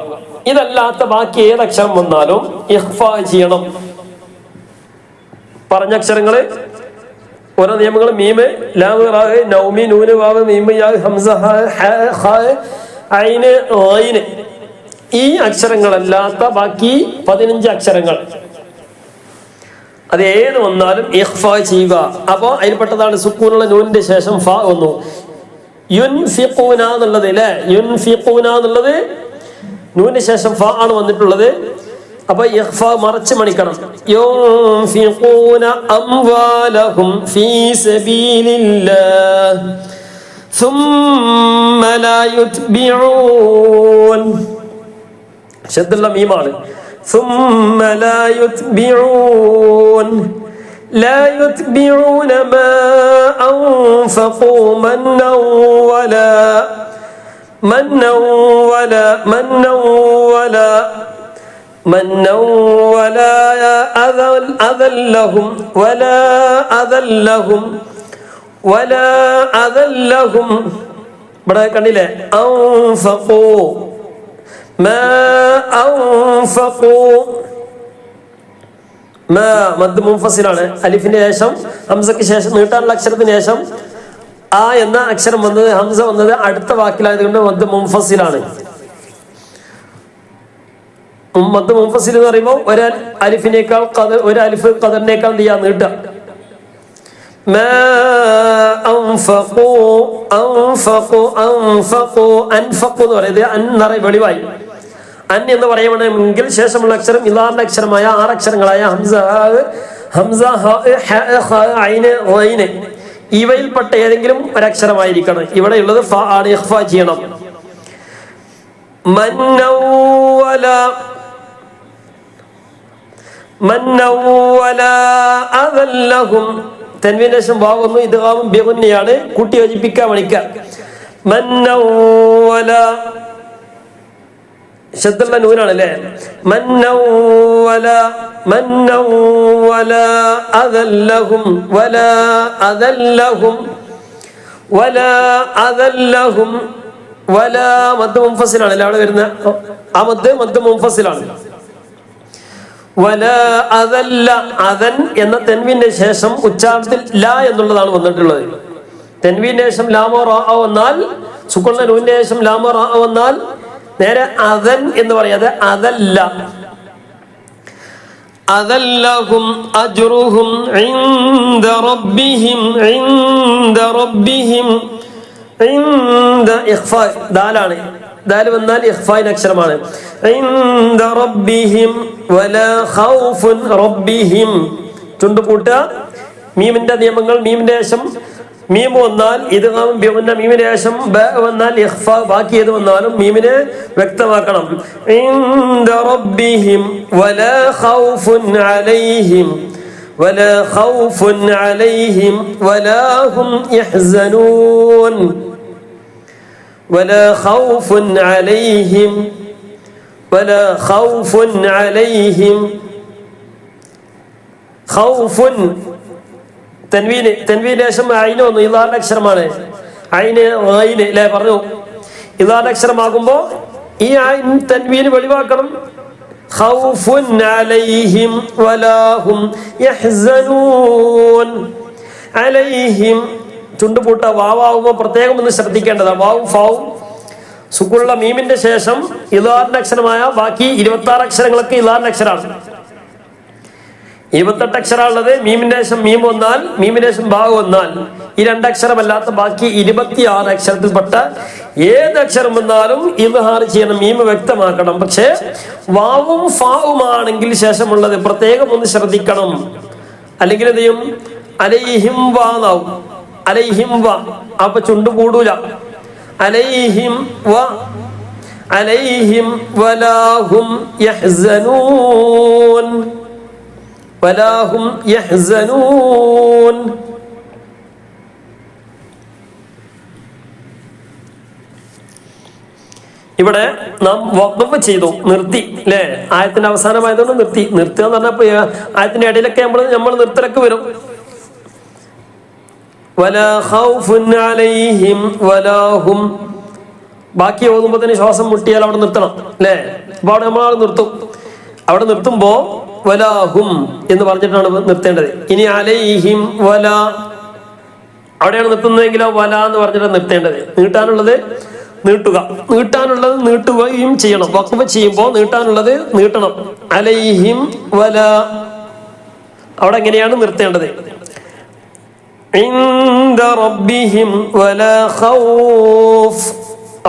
ഇതല്ലാത്ത ബാക്കി ഏതക്ഷരം വന്നാലും ഇഖ്ഫാ ചെയ്യണം. പറഞ്ഞ അക്ഷരങ്ങള് ഓരോ നിയമങ്ങളും മീമ്, ലാം, റാ, നൗമി, നൂന്, വാവ്, മീമ്, യാ, ഹംസ, ഐന്, ഐന് ഈ അക്ഷരങ്ങളല്ലാത്ത ബാക്കി 15 അക്ഷരങ്ങൾ അത് ഏത് വന്നാലും ഇഖ്ഫാ ചെയ്യുക. അപ്പോൾ അതിൽപ്പെട്ടതാണ് സുക്കൂനുള്ള നൂനിന്റെ ശേഷം ഫ വന്നു. യുൻഫിഖൂന എന്നുള്ളത് അല്ലേ, യുൻഫിഖൂന എന്നുള്ളത് നൂനിന് ശേഷം ഫ ആണ് വന്നിട്ടുള്ളത്. അപ്പൊ ഇഖ്ഫാ മറച്ച് മണിക്കണം. യുൻഫിഖൂന അംവാലഹും ഫീ സബീലില്ലാഹ് ثم لا يتبعون ശദ്ദുള്ള മീമാണ്. ثم لا يتبعون لا يتبعون ما أنفقوا منا ولا أذلهم ഇവിടെ കണ്ടില്ലേ, أنفقوا ما أنفقوا മദ് മുൻഫസിലാണ്. അലിഫിന്റെ ശേഷം ഹംസക്ക് ശേഷം നീട്ടാനുള്ള അക്ഷരത്തിന് ശേഷം ആ എന്ന അക്ഷരം വന്നത്, ഹംസ വന്നത് അടുത്ത വാക്കിലായതുകൊണ്ട് മദ് മുൻഫസിലാണ്. മദ് മുൻഫസിൽ എന്ന് പറയുമ്പോൾ ഒരു അലിഫിനേക്കാൾ ഒരു അലിഫ് ഖദറിനേക്കാൾ എന്ത് ചെയ്യാ നീട്ടുക. എന്ന് പറയുന്നത് അന്നറ വെളിവായി. അൻ എന്ന് പറയണമെങ്കിൽ ശേഷമുള്ള അക്ഷരം ഇലാറിന്റെ അക്ഷരമായ 6 അക്ഷരങ്ങളായ ഹംസ ഇവയിൽപ്പെട്ട ഏതെങ്കിലും ഒരക്ഷരമായിരിക്കണം. ഇവിടെയുള്ളത് ഫ ആണ്. ഇഖ്ഫാ ചെയ്യണം. തൻവീന് ശേഷം വാവുന്നു. ഇദ്ഗാമും ബിഗുന്നയാണ്. കൂട്ടി യോജിപ്പിക്കാൻ മണിക്കുക. ശദ്ദുള്ള നൂനാണ് അല്ലേ. മദ് മുൻഫസിലാണ് അല്ലേ അവിടെ വരുന്ന. ആ മദ് മുൻഫസിലാണ്. അദൻ എന്ന തെൻവീന്റെ ശേഷം ഉച്ചാരണത്തിൽ ലാ എന്നുള്ളതാണ് വന്നിട്ടുള്ളത്. തെൻവീന്റെ ശേഷം ലാമോ റാ വന്നാൽ, സുക്കുള്ള നൂന്റെ ശേഷം ലാമോ റാ വന്നാൽ നേരെ അദൻ എന്ന് പറയാതെ അതല്ല. അതല്ലഹും അജ്റുഹും ഇൻദ റബ്ബിഹിം ഇൻദ ഇഖ്ഫാ ദാലാണ്. ദാൽ വന്നാൽ ഇഖ്ഫായിന്റെ അക്ഷരമാണ്. ഇൻദ റബ്ബിഹിം വലാ ഖൗഫുൻ റബ്ബിഹിം ചുണ്ട് കൂട്ടുക. മീമിന്റെ നിയമങ്ങൾ. മീമിന്റെ ശേഷം മീം വന്നാൽ ഇദ്ഗാം ബിഗുന്ന, മീമിന്റെ ശേഷം ബ വന്നാൽ ഇഖ്ഫാ. ബാക്കി ഏത് വന്നാലും മീമിനെ വ്യക്തമാക്കണം. ഇൻദ റബ്ബിഹിം വലാ ഖൗഫുൻ അലൈഹിം വലാ ഖൗഫുൻ അലൈഹിം വലാ ഹും യഹ്സനൂൻ വലാ ഖൗഫുൻ അലൈഹിം വലാ ഖൗഫുൻ അലൈഹിം. ഖൗഫുൻ തെൻവീന് ശേഷം ഐന് വന്നു. ഇലാറിന്റെ അക്ഷരമാണ്. ഐന് അല്ലേ പറഞ്ഞു. ഇലാറിന്റെ അക്ഷരമാകുമ്പോ ഈ ഐൻ തെൻവീന് വെളിവാക്കണം. ഖൗഫുൻ അലൈഹിം വലാ ഹും യഹ്സനൂൻ. അലൈഹിം ചുണ്ട് പൂട്ട. വാവാകുമ്പോ പ്രത്യേകം ഒന്ന് ശ്രദ്ധിക്കേണ്ടതാണ്. വാവും ഫാവും സുക്കുള്ള മീമിന്റെ ശേഷം ഇലാറിന്റെ അക്ഷരമായ ബാക്കി 26 അക്ഷരങ്ങളൊക്കെ ഇലാറിന്റെ അക്ഷരമാണ്. 28 അക്ഷരമുള്ളത്. മീമിന്റെ ശേഷം മീം വന്നാൽ, മീമിന്റെ ശേഷം ബാഗ് വന്നാൽ, ഈ 2 അക്ഷരമല്ലാത്ത ബാക്കി 26 അക്ഷരത്തിൽപ്പെട്ട ഏത് അക്ഷരം വന്നാലും ഇദ്ഹാർ ചെയ്യണം. മീം വ്യക്തമാക്കണം. പക്ഷേ വാവും ഫാവുമാണെങ്കിൽ ശേഷമുള്ളത് പ്രത്യേകം ഒന്ന് ശ്രദ്ധിക്കണം. അല്ലെങ്കിൽ എന്ത് ചെയ്യും? അലൈഹിം വാന്നാവും. അലൈഹിം വ. അപ്പൊ ചുണ്ട് കൂടൂല. അലൈഹിം വ അലൈഹിം വലാഹും യഹ്സനൂൻ വലാഹും യഹ്സനൂൻ. ഇവിടെ നാം വഖഫ് ചെയ്തു, നിർത്തി അല്ലേ. ആയത്തിന്റെ അവസാനമായതുകൊണ്ട് നിർത്തുക എന്ന് പറഞ്ഞപ്പോ ആയത്തിന്റെ ഇടയിലൊക്കെ നമ്മൾ നിർത്തലൊക്കെ വരും. വലാ ഖൗഫുൻ അലൈഹിം വലാഹും. ബാക്കി ഓതുമ്പോ തന്നെ ശ്വാസം മുട്ടിയാൽ അവിടെ നിർത്തണം അല്ലേ. അപ്പൊ അവിടെ നമ്മൾ നിർത്തും. അവിടെ നിർത്തുമ്പോ വലാഹും എന്ന് പറഞ്ഞിട്ടാണ് നിർത്തേണ്ടത്. ഇനി അലൈഹിം വല അവിടെയാണ് നിർത്തുന്നതെങ്കിലോ വല എന്ന് പറഞ്ഞിട്ടാണ് നിർത്തേണ്ടത്. നീട്ടാനുള്ളത് നീട്ടുകയും ചെയ്യണം. വഖഫ് ചെയ്യുമ്പോൾ നീട്ടാനുള്ളത് നീട്ടണം. അലൈഹിം വല അവിടെ എങ്ങനെയാണ് നിർത്തേണ്ടത്? ഇൻദ റബ്ബിഹിം വലാ ഖൗഫ്.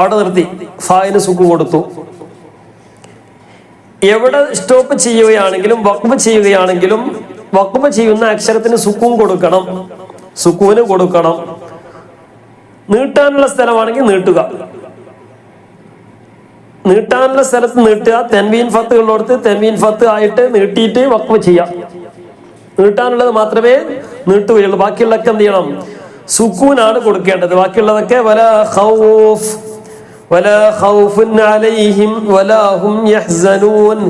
അവിടെ നിർത്തി, ഫായിന് സുക്കൂൻ കൊടുത്തു. എവിടെ സ്റ്റോപ്പ് ചെയ്യുകയാണെങ്കിലും വഖഫ് ചെയ്യുകയാണെങ്കിലും വഖഫ് ചെയ്യുന്ന അക്ഷരത്തിന് സുക്കൂൻ കൊടുക്കണം, സുക്കൂന് കൊടുക്കണം. നീട്ടാനുള്ള സ്ഥലമാണെങ്കിൽ നീട്ടുക, നീട്ടാനുള്ള സ്ഥലത്ത് നീട്ടുക. തെൻവീൻ ഫത്ത് ഉള്ളിടത്ത് തെൻവീൻ ഫത്ത് ആയിട്ട് നീട്ടിയിട്ട് വഖഫ് ചെയ്യാം. നീട്ടാനുള്ളത് മാത്രമേ നീട്ടുകയുള്ളൂ. ബാക്കിയുള്ളതൊക്കെ എന്ത് ചെയ്യണം? സുക്കൂനാണ് കൊടുക്കേണ്ടത്. ബാക്കിയുള്ളതൊക്കെ വലാ ഖൗഫ് വലാ ഖൗഫുൻ അലൈഹിം വലാ ഹും യഹ്സനൂൻ.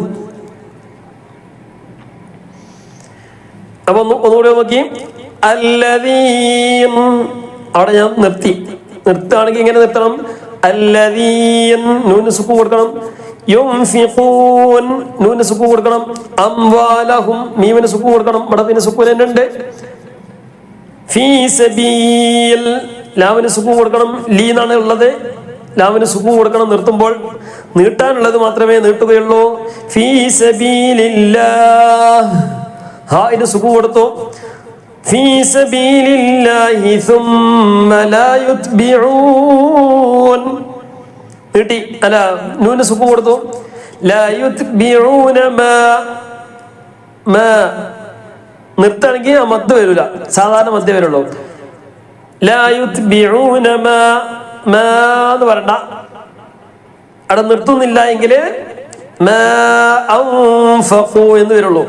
അപ്പൊ ഒന്നുകൂടി നോക്കി, അല്ലദീൻ. അവിടെ ഞാൻ നിർത്തുകയാണെങ്കിൽ ഇങ്ങനെ നിർത്തണം. അല്ലദീൻ നൂന് സുക്കൂൻ കൊടുക്കണം. യുൻഫിഖൂൻ നൂന് സുക്കൂൻ കൊടുക്കണം. അംവാലഹും മീമിന് സുക്കൂൻ കൊടുക്കണം. ഇവിടെ പിന്നെ സുക്കൂൻ തന്നെ ഉണ്ട്. ഫീ സബീൽ ലാമിന് സുക്കൂൻ കൊടുക്കണം. ലീ എന്നാണ് ഉള്ളത്, ലാമിന് സുക്കൂൻ കൊടുക്കണം. നിർത്തുമ്പോൾ നീട്ടാനുള്ളത് മാത്രമേ നീട്ടുകയുള്ളൂ. ഫീ സബീലില്ലാഹ് ഹായിന് സുക്കൂൻ കൊടുത്തു. ഫീ സബീലില്ലാഹി സുമ്മ ലാ യുത്ബിഊൻ നീട്ടി. അല്ല, നൂന് സുക്കൂൻ കൊടുത്തു. ലാ യുത്ബിഊന മാ നിർത്താണെങ്കിൽ ആ മദ്ദ് വരില്ല, സാധാരണ മദ്ദേ വരുള്ളൂ. ലാ യുത്ബിഊന മാ എന്ന് പറയണ്ട. അവിടെ നിർത്തുന്നില്ല എങ്കിൽ മാ അൻഫഖൂ എന്ന് വരുള്ളൂ.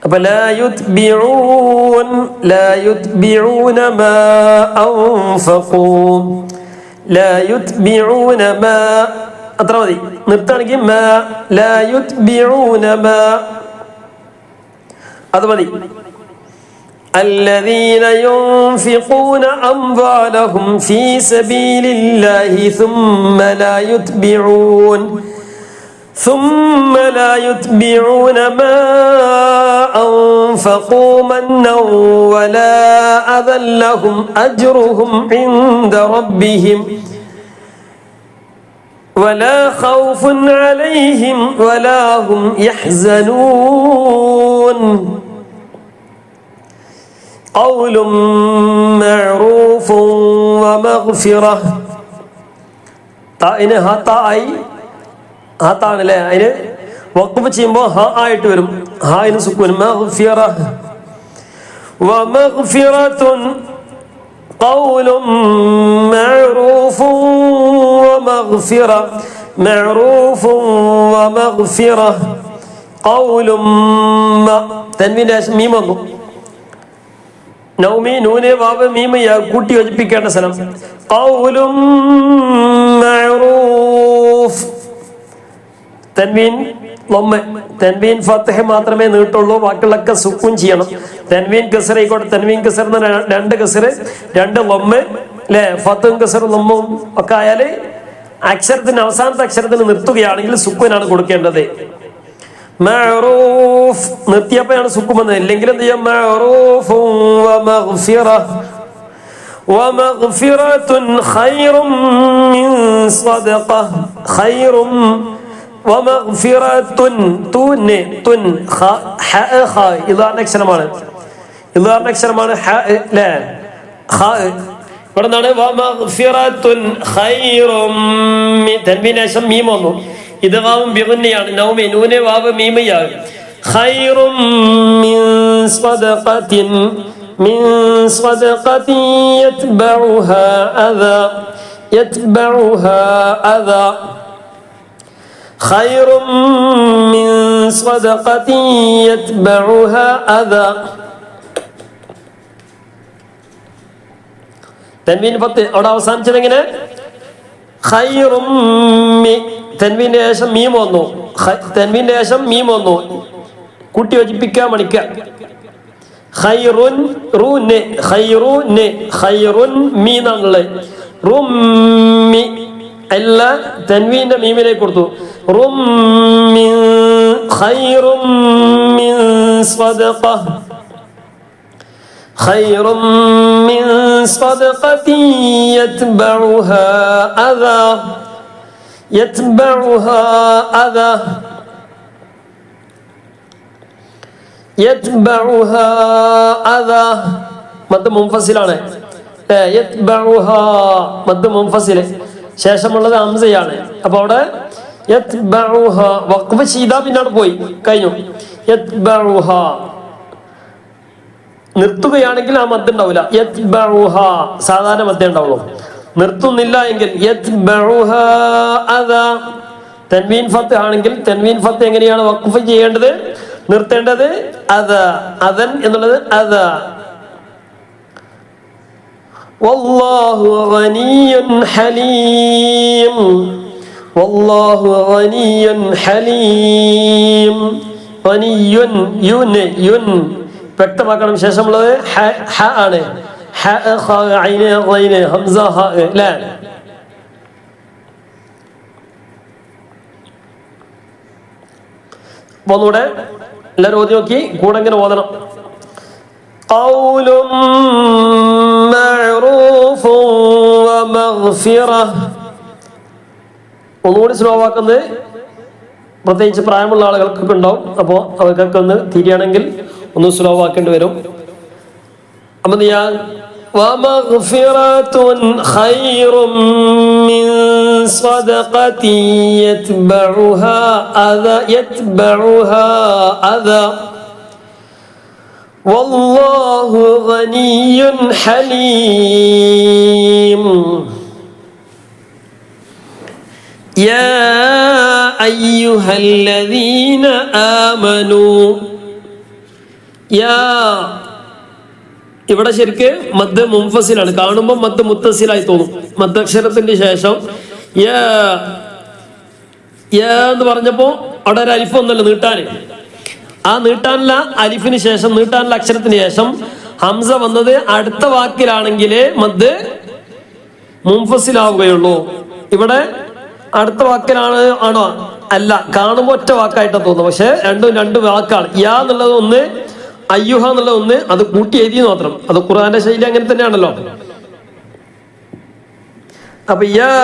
അപ്പൊ ലാ യുത്ബിഊന മാ അൻഫഖൂ ലാ യുത്ബിഊന മാ അത്ര മതി. നിർത്താണെങ്കിൽ മാ ലാ യുത്ബിഊന മാ അത് മതി. الذين ينفقون أموالهم في سبيل الله ثم لا يتبعون ما أنفقوا منا ولا أذى لهم أجرهم عند ربهم ولا خوف عليهم ولا هم يحزنون قول معروف ومغفرة. താഇന് ഹത്തായി ഹത്താണല്ലേ, അതിന് വഖഫ് ചെയ്യുമ്പോൾ ഹ ആയിട്ട് വരും. ഹായിന് സുക്കൂൻ. മഗ്ഫിറ വമഗ്ഫിറത്തുൻ ഖൗലുൻ മഅറൂഫുൻ വമഗ്ഫിറ മഅറൂഫുൻ വമഗ്ഫിറ ഖൗലുൻ തൻവീന്റെ ശേഷം മീം വന്നു. നൗമി നൂന് വാവ് മീം യാ കൂട്ടി യോജിപ്പിക്കേണ്ട സ്ഥലം. ഖൗലുൻ മഅറൂഫ് തൻവീൻ ലൊമ്മ. തൻവീൻ ഫത്ഹ് മാത്രമേ നീട്ടുള്ളൂ, ബാക്കിയുള്ളൊക്കെ സുക്കൂൻ ചെയ്യണം. തൻവീൻ കസർ ആയിക്കോട്ടെ. തൻവീൻ കസർ എന്ന് രണ്ട് കസർ രണ്ട് ലൊമ്മ അല്ലെ, ഫത്തും കസറും ലൊമ്മും ഒക്കെ ആയാല് അക്ഷരത്തിന് അവസാനത്തെ അക്ഷരത്തിന് നിർത്തുകയാണെങ്കിൽ സുക്കൂനാണ് കൊടുക്കേണ്ടത്. മഅറൂഫ് നിർത്തിയപ്പോഴാണ് സുക്കൂൻ വന്നത്. ഇല്ലെങ്കിൽ എന്ത് ചെയ്യാം? മഅറൂഫുൻ വമഗ്ഫിറ വമഗ്ഫിറത്തുൻ ഖൈറും മിൻ സദഖ ഖൈറും വമഗ്ഫിറത്തുൻ തുന് തുൻ ഖ ഹ ഖ ഇദാന അക്ഷരമാണ്. ഇദാന അക്ഷരമാണ് ഹ ല ഖ. ഇവിടെ നിന്നാണ് വമഗ്ഫിറത്തുൻ ഖൈറും തൻവീന് ശേഷം മീം വന്നു. ഇത് വാവും ബിഗുന്നയാണ്. നൗമി നൂനെ വാവ് മീം യാ. ഖൈറും മിൻ സദഖത്തിൻ യത്ബഉഹാ അദാ خير من صدقة يتبعها أذى. തൻവീൻ പത്ത് അവിടെ അവസാനിച്ചത് എങ്ങനെ? ഖൈറും തൻവീന്റെ ശേഷം മീം വന്നു. തൻവീന്റെ ശേഷം മീം വന്നു. കൂട്ടി യോജിപ്പിക്കാൻ മണിക്ക. ഖൈറുൻ റൂന് ഖൈറുന് ഖൈറുൻ മീനാണുള്ളത്. റുമ്മി അല്ല, തൻവീന്റെ മീമിലേക്ക് കൊടുത്തു. റുമ്മിൻ ഖൈറും മിൻ സദഖ ഖൈറും മിൻ സദഖത്തി യത്ബഉഹാ അദാ. യത്ബഉഹാ അദാ മദ് മുൻഫസിലാണ്. യത്ബഉഹാ മദ് മുൻഫസിൽ, ശേഷമുള്ളത് ഹംസയാണ്. അപ്പൊ അവിടെ യത്ബഉഹാ വഖഫ് ചെയ്താ പിന്നോട് പോയി കഴിഞ്ഞു. യത്ബഉഹാ നിർത്തുകയാണെങ്കിൽ ആ മദ് ഉണ്ടാവില്ല. യത്ബഉഹാ സാധാരണ മദ്ദേ ഉണ്ടാവുള്ളൂ. നിർത്തുന്നില്ല എങ്കിൽ യത്ബഉഹാ അദാ തൻവീൻ ഫത്ത് ആണെങ്കിൽ തൻവീൻ ഫത്ത് എങ്ങനെയാണ് വഖഫ് ചെയ്യേണ്ടത്, നിർത്തേണ്ടത്? അദാ, അദൻ എന്നുള്ളത് അദാ. വല്ലാഹു ഗനിയ്യുൻ ഹലീം, വല്ലാഹു ഗനിയ്യുൻ ഹലീം. ഗനിയ്യുൻ യുൻ യുൻ വ്യക്തമാക്കണം. ശേഷമുള്ളത് ഹ ആണ്. ഹ ഖ ഐന ഖൈന ഹംസ ഹ ല. ഒന്നുകൂടെ എല്ലാവരും ഓതി നോക്കി കൂടെ ഇങ്ങനെ ഓതണം. ഖൗലും മഅറൂഫുൻ വമഗ്ഫിറ. ഒന്നുകൂടി സ്ലോ ആക്കുന്നത് പ്രത്യേകിച്ച് പ്രായമുള്ള ആളുകൾക്കൊക്കെ ഉണ്ടാവും. അപ്പോൾ അവർക്കൊക്കെ ഒന്ന് തിരിയണമെങ്കിൽ ഒന്ന് സ്ലോ ആക്കേണ്ടി വരും. അപ്പൊ ഞാൻ വമഗ്ഫിറതുൻ ഖൈറും മിൻ സ്വദഖതി യത്ബഉഹാ അദാ യത്ബഉഹാ അദാ വല്ലാഹു ഗനിയ്യുൻ ഹലീം. യാ അയ്യുഹല്ലദീന ആമനൂ. യാ ഇവിടെ ശരിക്ക് മദ് മുൻഫസിലാണ്. കാണുമ്പോൾ മദ് മുത്തസിലായി തോന്നും. മദ്ദക്ഷരത്തിന്റെ ശേഷം യാ യാ എന്ന് പറഞ്ഞപ്പോ അവിടെ ഒരു അലിഫ് ഒന്നല്ല നീട്ടാന്. ആ നീട്ടാനുള്ള അലിഫിന് ശേഷം, നീട്ടാനുള്ള അക്ഷരത്തിന് ശേഷം ഹംസ വന്നത് അടുത്ത വാക്കിലാണെങ്കിലേ മദ് മുൻഫസിലാവുകയുള്ളൂ. ഇവിടെ അടുത്ത വാക്കിലാണ് ആണോ? അല്ല, കാണുമ്പോൾ ഒറ്റ വാക്കായിട്ടാണ് തോന്നുന്നത്. പക്ഷെ രണ്ടും രണ്ട് വാക്കാണ്. യാ എന്നുള്ളത് ഒന്ന്, അയ്യുഹ എന്നുള്ളത് ഒന്ന്. അത് കൂട്ടി എഴുതിയെന്ന് മാത്രം. അത് ഖുർആന്റെ ശൈലി അങ്ങനെ തന്നെയാണല്ലോ. അപ്പൊ യാ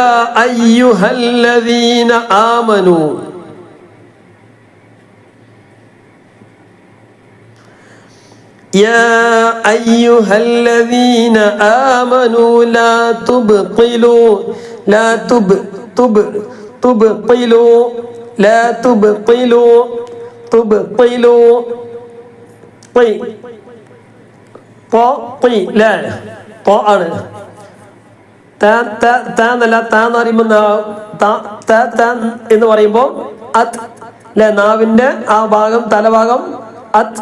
അയ്യുഹല്ലദീന ആമനു. يا أيها الذين آمنوا لا تبطلوا لا تبطلوا لا تبطلوا تبطلوا طي طي لا طاء താ താ താ എന്നല്ല, താ എന്ന് പറയുമ്പോൾ അത് അല്ലെ, നാവിന്റെ ആ ഭാഗം തലഭാഗം അത്,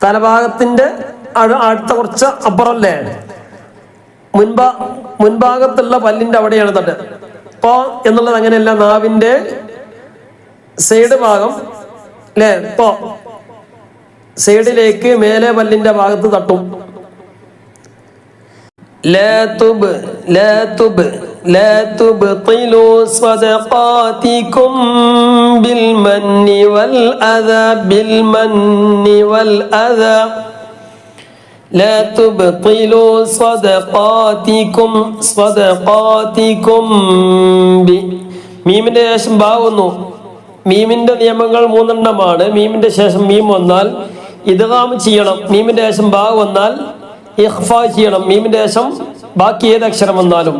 തലഭാഗത്തിന്റെ അടുത്ത കുറച്ച് അപ്പുറല്ലേ, മുൻഭാഗത്തുള്ള പല്ലിന്റെ അവിടെയാണ് തട്ട്. പോ എന്നുള്ളത് അങ്ങനെയല്ല, നാവിന്റെ സൈഡ് ഭാഗം അല്ലേ, പോ സൈഡിലേക്ക് മേലെ പല്ലിന്റെ ഭാഗത്ത് തട്ടും. لا تبطلوا صدقاتكم بالمن والأذى بالمن والأذى لا تبطلوا صدقاتكم മീമിന്റെ ശേഷം ബാവുന്നു. മീമിന്റെ നിയമങ്ങൾ മൂന്നെണ്ണമാണ്. മീമിന്റെ ശേഷം മീം വന്നാൽ ഇദ്ഗാം ചെയ്യണം. മീമിന്റെ ശേഷം ബാവ് വന്നാൽ ഇഖ്ഫാ ചെയ്യണം. മീമിന്റെ ശേഷം ബാക്കി ഏത് അക്ഷരം വന്നാലും.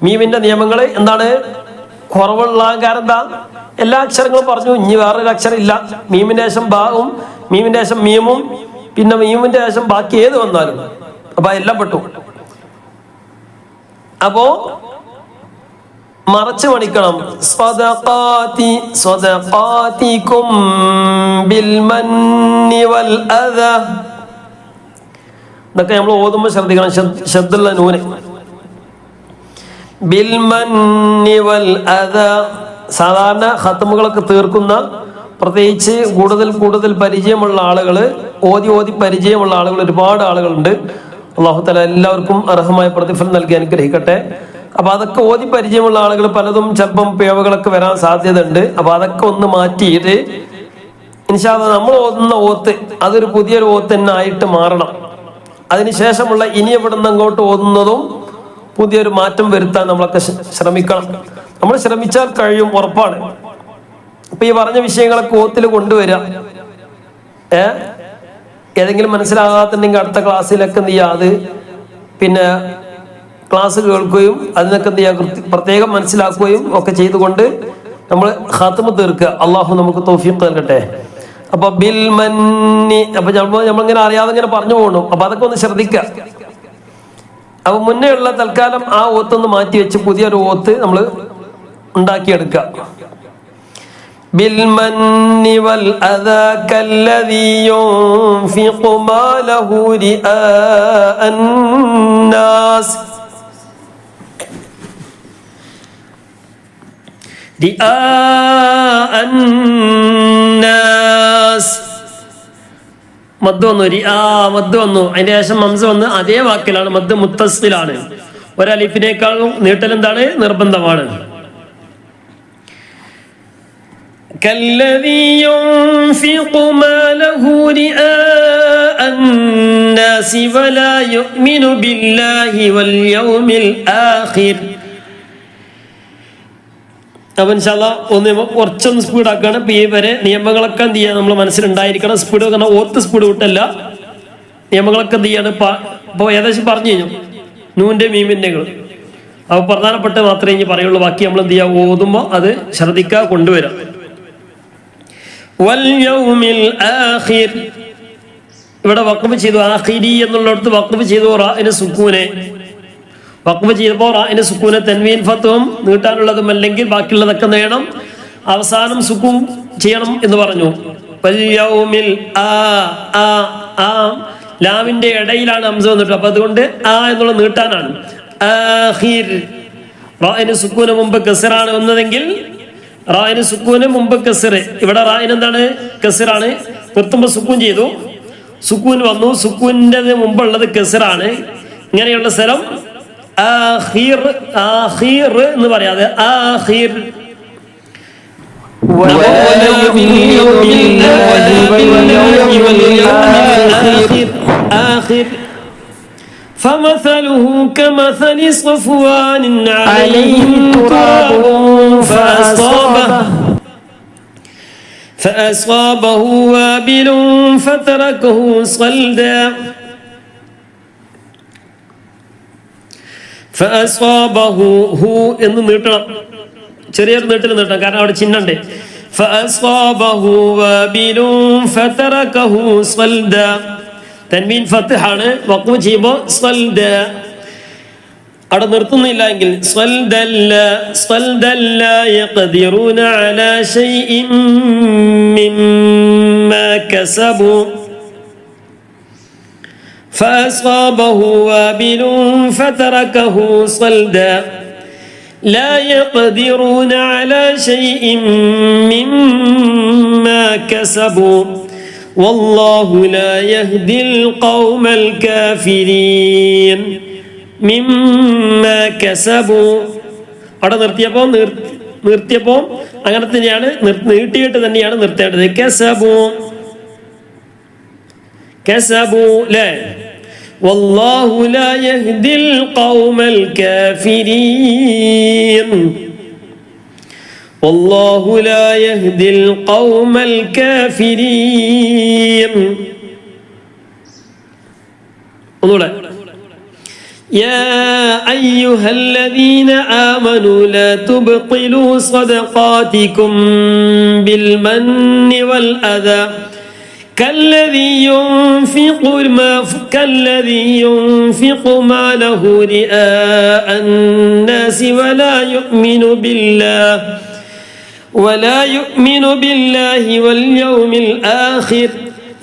മീമിന്റെ നിയമങ്ങൾ എന്താണ്? കുറവുള്ള കാരണം എന്താ? എല്ലാ അക്ഷരങ്ങളും പറഞ്ഞു, ഇനി വേറൊരു അക്ഷരം ഇല്ല. മീമിന്റെ ശേഷം ബാവും, മീമിന്റെ ശേഷം മീമും, പിന്നെ മീമിന്റെ ശേഷം ബാക്കി ഏത് വന്നാലും. അപ്പൊ എല്ലാം പെട്ടു. അപ്പോ മറച്ചു പഠിക്കണം. സ്വദഖാതികും ബിൽ മന്നി വൽ അദാ. ഇതൊക്കെ നമ്മൾ ഓതുമ്പോൾ ശ്രദ്ധിക്കണം. ശബ്ദുള്ള നൂന്. ബിൽ മന്നി വൽ അദാ. സാധാരണ ഖത്മുകളൊക്കെ തീർക്കുന്ന, പ്രത്യേകിച്ച് കൂടുതൽ പരിചയമുള്ള ആളുകൾ, ഓതി പരിചയമുള്ള ആളുകൾ ഒരുപാട് ആളുകളുണ്ട്. അല്ലാഹു തആല എല്ലാവർക്കും അർഹമായ പ്രതിഫലം നൽകി അനുഗ്രഹിക്കട്ടെ. അപ്പൊ അതൊക്കെ ഓതി പരിചയമുള്ള ആളുകൾ പലതും ചിലപ്പം പിഴവുകളൊക്കെ വരാൻ സാധ്യത ഉണ്ട്. അപ്പൊ അതൊക്കെ ഒന്ന് മാറ്റിയിട്ട് ഇൻഷാ അല്ലാഹ് നമ്മൾ ഓതുന്ന ഓത്ത് അതൊരു പുതിയൊരു ഓത്ത് തന്നെ ആയിട്ട് മാറണം. അതിനുശേഷമുള്ള ഇനി എവിടുന്ന് അങ്ങോട്ട് ഓതുന്നതും പുതിയൊരു മാറ്റം വരുത്താൻ നമ്മളൊക്കെ ശ്രമിക്കണം. നമ്മൾ ശ്രമിച്ചാൽ കഴിയും, ഉറപ്പാണ്. ഇപ്പൊ ഈ പറഞ്ഞ വിഷയങ്ങളൊക്കെ ഓത്തിൽ കൊണ്ടുവരിക. ഏതെങ്കിലും മനസ്സിലാകാത്തുണ്ടെങ്കിൽ അടുത്ത ക്ലാസ്സിലൊക്കെ എന്ത് ചെയ്യുക, അത് പിന്നെ ക്ലാസ് കേൾക്കുകയും അതിനൊക്കെ എന്ത് ചെയ്യുക, പ്രത്യേകം മനസ്സിലാക്കുകയും ഒക്കെ ചെയ്തുകൊണ്ട് നമ്മൾ ഖാത്മ തീർക്കുക. അള്ളാഹു നമുക്ക് തൗഫീഖ് നൽകട്ടെ. അപ്പൊ ബിൽ മന്നി, അപ്പൊ നമ്മളിങ്ങനെ അറിയാതെ ഇങ്ങനെ പറഞ്ഞു പോകണം. അപ്പൊ അതൊക്കെ ഒന്ന് ശ്രദ്ധിക്കുക. അപ്പൊ മുന്നേ ഉള്ള തൽക്കാലം ആ ഓത്തൊന്ന് മാറ്റി വെച്ച് പുതിയൊരു ഓത്ത് നമ്മൾ ഉണ്ടാക്കിയെടുക്കുക. بالمن والأذى كالذي ينفق ماله رئاء الناس رئاء الناس മദ് വന്നു, മദ് വന്നു, അതിന്റെ ശേഷം ഹംസ വന്ന് അതേ വാക്കിലാണ്, മദ് മുത്തസ്സിലാണ്. ഒരലിഫിനേക്കാളും നീട്ടൽ എന്താണ്, നിർബന്ധമാണ്. كالذي ينفق ماله رئاء الناس ولا يؤمن بالله واليوم الآخر. അപ്പം ഇൻഷാല്ലാ ഒന്ന് കുറച്ചൊന്ന് സ്പീഡാക്കാണ്. പി വരെ നിയമങ്ങളൊക്കെ എന്ത് ചെയ്യുക, നമ്മൾ മനസ്സിലുണ്ടായിരിക്കണം. സ്പീഡ് കാരണം ഓർത്ത് സ്പീഡ് വിട്ടല്ല, നിയമങ്ങളൊക്കെ എന്ത് ചെയ്യാണ്. ഇപ്പോൾ ഏകദേശം പറഞ്ഞു കഴിഞ്ഞു നൂൻ്റെ മീമിൻ്റെകൾ. അപ്പോൾ പ്രധാനപ്പെട്ട മാത്രമേ ഇനി പറയുള്ളൂ. ബാക്കി നമ്മൾ എന്ത് ചെയ്യുക, ഓതുമ്പോൾ അത് ശ്രദ്ധിക്കുക, കൊണ്ടുവരാം. വൽയൗമിൽ ആഖിർ, ഇവിടെ വഖഫ് ചെയ്തു. ആഖിരി എന്നുള്ളിടത്ത് വഖഫ് ചെയ്തു റാഇന് സുക്കൂനെ. വഖഫ് ചെയ്തപ്പോൾ റാഇന് സുക്കൂനെ തൻവീൻ ഫത്തും നീട്ടാനുള്ളതും അല്ലെങ്കിൽ ബാക്കിയുള്ളതൊക്കെ നേടണം. അവസാനം സുക്കൂൻ ചെയ്യണം എന്ന് പറഞ്ഞു. വൽയൗമിൽ ലാമിന്റെ ഇടയിലാണ് ഹംസ വന്നിട്ട്, അപ്പൊ അതുകൊണ്ട് ആ എന്നുള്ള നീട്ടാനാണ്. ആഖിർ, റാഇന് സുക്കൂന് മുമ്പ് കസ്റാണ് വന്നതെങ്കിൽ റായിന് സുക്കൂന് മുമ്പ് കസ്ർ. ഇവിടെ റായിന് എന്താണ്, കസ്റാണ്. നിർത്തുമ്പോൾ സുക്കൂൻ ചെയ്തു, സുക്കൂൻ വന്നു, സുക്കൂനിന്റെ മുമ്പുള്ളത് കസ്റാണ്. ഇങ്ങനെയുള്ള സ്ഥലം ആഖിർ, ആഖിർ എന്ന് പറയാതെ ആഖിർ. فمثله كمثل صفوان عليه تراب فأصابه وابل فتركه صلدا فأصابه هو എന്ന് നീട്ടണം, ചെറിയൊരു നീട്ടൽ നീട്ടണം, കാരണം അവിടെ ചിഹ്നമുണ്ട്. فأصابه وابل فتركه صلدا. തൻവീൻ ഫത്ഹാണ്, വഖഫ് ചെയ്യുമ്പോൾ സ്വൽദ. അവിടെ നിർത്തുന്നില്ല എങ്കിൽ സ്വൽദല്ല, സ്വൽദല്ല യഖദിറൂന അലാ ശൈഇൻ മിമ്മാ കസബു فأصابه وابل فتركه صلدا لا يقدرون على شيء مما كسبوا والله لا يهدي القوم الكافرين مما كسبوا. അവിടെ നിർത്തിയപ്പോൾ അങ്ങനെ തന്നെയാണ്, നീട്ടിയിട്ട് തന്നെയാണ് നിർത്തേണ്ടത്. കസബു, കസബു ലെ والله لا يهدي القوم الكافرين والله لا يهدي القوم الكافرين. يا أيها الذين آمنوا لا تبطلوا صدقاتكم بالمن والأذى كالذي ينفق ماله رئاء الناس ولا يؤمن بالله واليوم الآخر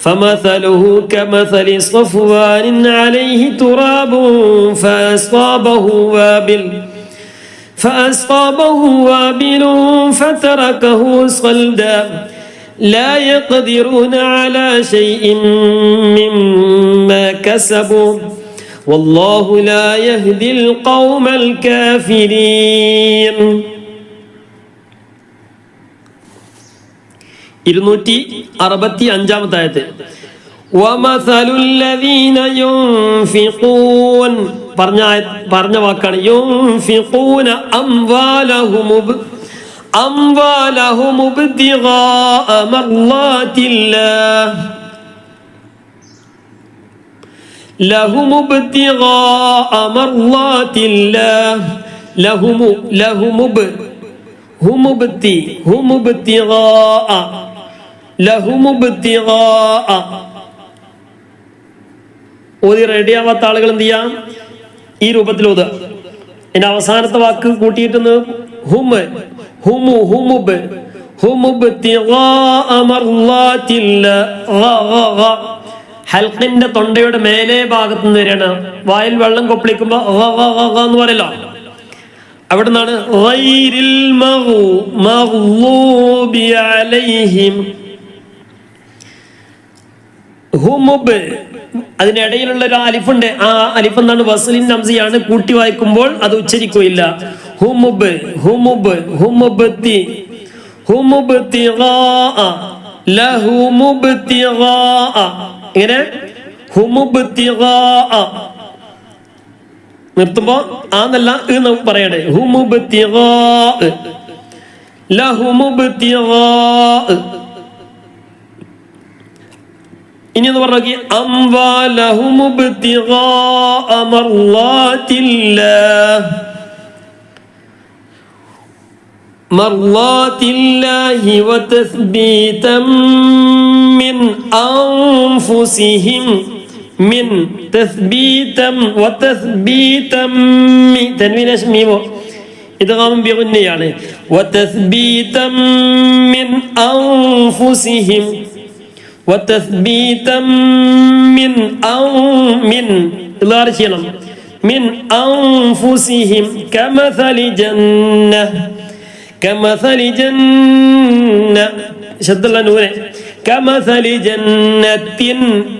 فمثله كمثل صفوان عليه تراب فأصابه وابل فتركه صلدا لا يقدرون على شيء مما كسبوا والله لا يهدي القوم الكافرين. 265 ആയത്ത്. വമസലുല്ലദീന യുൻഫിഖൂൻ പറഞ്ഞ വാക്കാണ്. യുൻഫിഖൂന അംവാലഹും ഇബ്തിഗാഅ മർളാത്തില്ലാഹ് ലഹും ഇബ്തിഗാഅ മർളാത്തില്ലാഹ് ലഹും ലഹും ഹും ഇബ്തിഗാഅ ലഹും ഇബ്തിഗാഅ. ഓതി റെഡിയാവാത്ത ആളുകൾ എന്ത് ചെയ്യാം? ഈ രൂപത്തിൽ ഓതുക. അതിന്റെ അവസാനത്തെ വാക്ക് കൂട്ടിയിട്ടൊന്ന് ഹും ഹുമു ഹുമുബ് ഹുമുബ്തിഗാഅ മർളാത്തില്ലാഹ്. ഹൽഖിന്റെ തൊണ്ടയുടെ മേലെ ഭാഗത്ത് നിന്ന് വരികയാണ്. വായിൽ വെള്ളം കൊപ്പളിക്കുമ്പോ എന്ന് പറയല്ലോ, അവിടെ നിന്നാണ് ഗൈരിൽ മഗ്ളൂബി അലൈഹിം. ഹുമുബ് അതിനിടയിലുള്ള ഒരു അലിഫുണ്ട്. ആ അലിഫ് എന്താണ്? വസ്ലിൻ ഹംസയാണ്. കൂട്ടി വായിക്കുമ്പോൾ അത് ഉച്ചരിക്കുകയില്ല. ഹുമുബ് ഹുമുബ് ഹുമുബ്തി ഹുമുബ്തിഗാഅ ലഹുമുബ്തിഗാഅ. ഇങ്ങനെ ഹുമുബ്തിഗാഅ നിർത്തുമ്പോ ആന്നല്ല എന്ന് പറയണേ. ഹുമുബ്തിഗാഅ ലഹുമുബ്തിഗാഅ. ഇനി ഒന്ന് പറഞ്ഞു നോക്കി. അംവാലഹും ഇബ്തിഗാഅ മർളാത്തില്ലാഹ് മർളാത്തില്ലാഹി വതസ്ബീതം മിൻ അൻഫുസിഹിം മിൻ തസ്ബീതം വതസ്ബീതം തൻവീന മീമോ ഇദ്ഗാം ബിഗുന്നയാണ്. വതസ്ബീതം മിൻ അൻഫുസിഹിം وتثبيتا من إظهار ചെയ്യണം. من أنفسهم كمثل جنة ശബ്ദമുള്ള നൂനെ كمثل جنة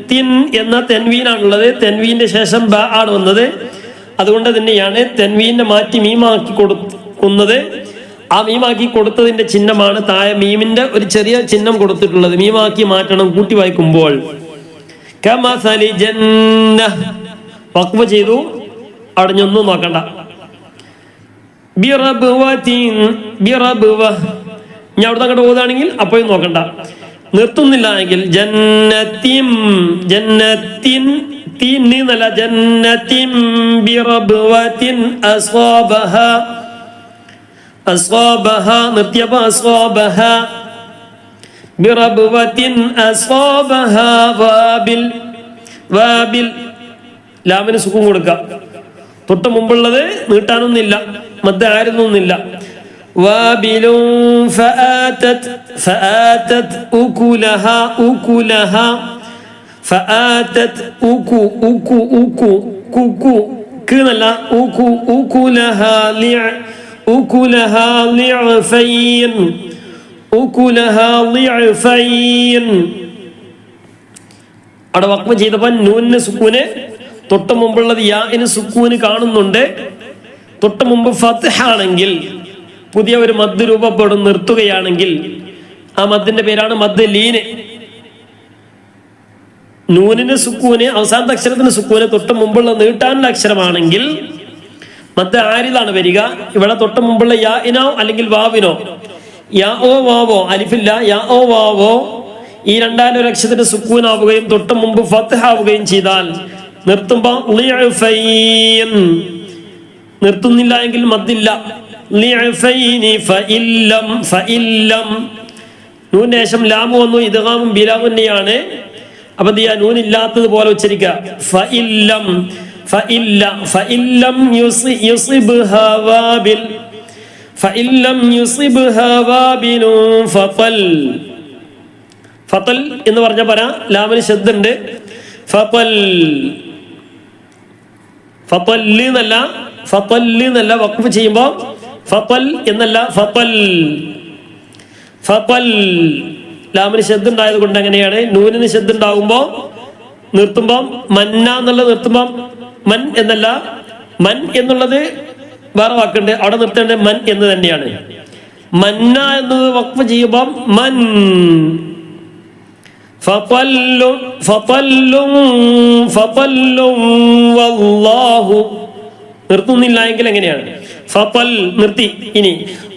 തിൻ എന്ന തെൻവീനാണുള്ളത്. തെൻവീന്റെ ശേഷം ബ ആണ് വന്നത്. അതുകൊണ്ട് തന്നെയാണ് തെൻവീനെ മാറ്റി മീമാക്കി കൊടുക്കുന്നത്. ആ മീമാക്കി കൊടുത്തതിന്റെ ചിഹ്നമാണ് താഴെ മീമിന്റെ ഒരു ചെറിയ ചിഹ്നം കൊടുത്തിട്ടുള്ളത്. മീമാക്കി മാറ്റണം കൂട്ടി വായിക്കുമ്പോൾ. കമസലി ജന്നഹ് വഖഫ് ചെയ്തു. അടഞ്ഞൊന്നും നോക്കണ്ട. ബിറബ്വതിൻ ബിറബ്വ. ഞാൻ അവിടെ അങ്ങോട്ട് ഓതാണെങ്കിൽ അപ്പോഴും നോക്കണ്ട. നിർത്തുന്നില്ല എങ്കിൽ ജന്നത്തിൻ ജന്നത്തിൻ തീന്നല്ല ജന്നത്തിൻ ബിറബ്വതിൻ അസ്വാബഹ അസ്വാബഹ നിർത്തിയപ്പോ അസ്വാബഹ ബിറബ്വതിൻ അസ്വാബഹ വാബിൽ വാബിൽ. ലാമിന് സുഖം കൊടുക്കുക. തൊട്ട് മുമ്പുള്ളത് നീട്ടാനൊന്നുമില്ല, മധ്യ ആയിരുന്നൊന്നുമില്ല. വാബിലും ഫആതത് ഫആതത് ഉകുലഹ ഉകുലഹ ഫആതത് ഉകു ഉകു ഉകു കുകു കന്നല്ല ഉകു ഉകുലഹ أكلها ضعفين أكلها ضعفين. അവിടെ വഖഫ് ചെയ്തപ്പോൾ നൂനിന് സുക്കൂന്, തൊട്ട് മുമ്പുള്ളത് യാഇന് സുക്കൂന് കാണുന്നുണ്ട്. തൊട്ട് മുമ്പ് ഫത്ഹ ആണെങ്കിൽ പുതിയ ഒരു മദ് രൂപപ്പെടും. നിർത്തുകയാണെങ്കിൽ ആ മദ്ദിന്റെ പേരാണ് മദ് ലീന്. നൂനിന് സുക്കൂന്, അവസാനത്തെ അക്ഷരത്തിന് സുക്കൂന്, തൊട്ട് മുമ്പുള്ള നീട്ടാനുള്ള അക്ഷരമാണെങ്കിൽ മദ് ആരിലാണ് വരിക. ഇവിടെ തൊട്ട് മുമ്പുള്ള യാഇനോ അല്ലെങ്കിൽ വാവിനോ, യാ ഓ വാവോ അലിഫില്ല, യാ ഓ വാവോ ഈ രണ്ടാമത്തെ ഒരു അക്ഷരത്തിന് സുക്കൂനാവുകയും തൊട്ട് മുമ്പ് ഫത്ഹ ആവുകയും ചെയ്താൽ നിർത്തുമ്പോ ളിഅഫൈൻ. നിർത്തുന്നില്ല എങ്കിൽ മദ്ദില്ല. ളിഅഫൈനി ഫഇല്ലം ഫഇല്ലം. നൂനിന് ശേഷം ലാമു വന്നു. ഇദ്ഗാമും ബിലാമുന്നെയാണ്. അപ്പൊ എന്ത് ചെയ്യാ? നൂനില്ലാത്തത് പോലെ ഉച്ചരിക്കുക. ഫഇല്ലം ഫഇല്ലം യുസിബ്ഹാ വാബിൽ ഫഇല്ലം യുസിബ്ഹാ വാബിലും ഫതൽ. ഫതൽ എന്ന് പറഞ്ഞ പറ ലാമിന് ശബ്ദുണ്ട്. ഫതൽ ഫതൽ എന്നല്ല വഖഫ് ചെയ്യുമ്പോൾ ഫതൽ എന്നല്ല ഫതൽ ഫതൽ. ലാമിന് ശബ്ദം ഉണ്ടായത് കൊണ്ട് അങ്ങനെയാണ്. നൂനിന് ശബ്ദം ഉണ്ടാകുമ്പോ നിർത്തുമ്പോ മന്ന എന്നുള്ളത് നിർത്തുമ്പോ മൻ എന്നല്ല, മൻ എന്നുള്ളത് വേറെ വാക്കുണ്ട്, അവിടെ നിർത്തേണ്ടത് മൻ എന്ന് തന്നെയാണ്. മന്ന എന്നത് വഖഫ് ചെയ്യുമ്പോൾ മൻ. വല്ലാഹു നിർത്തുന്നില്ല എങ്കിൽ എങ്ങനെയാണ്? ഫതൽ നിർത്തി. ഇനി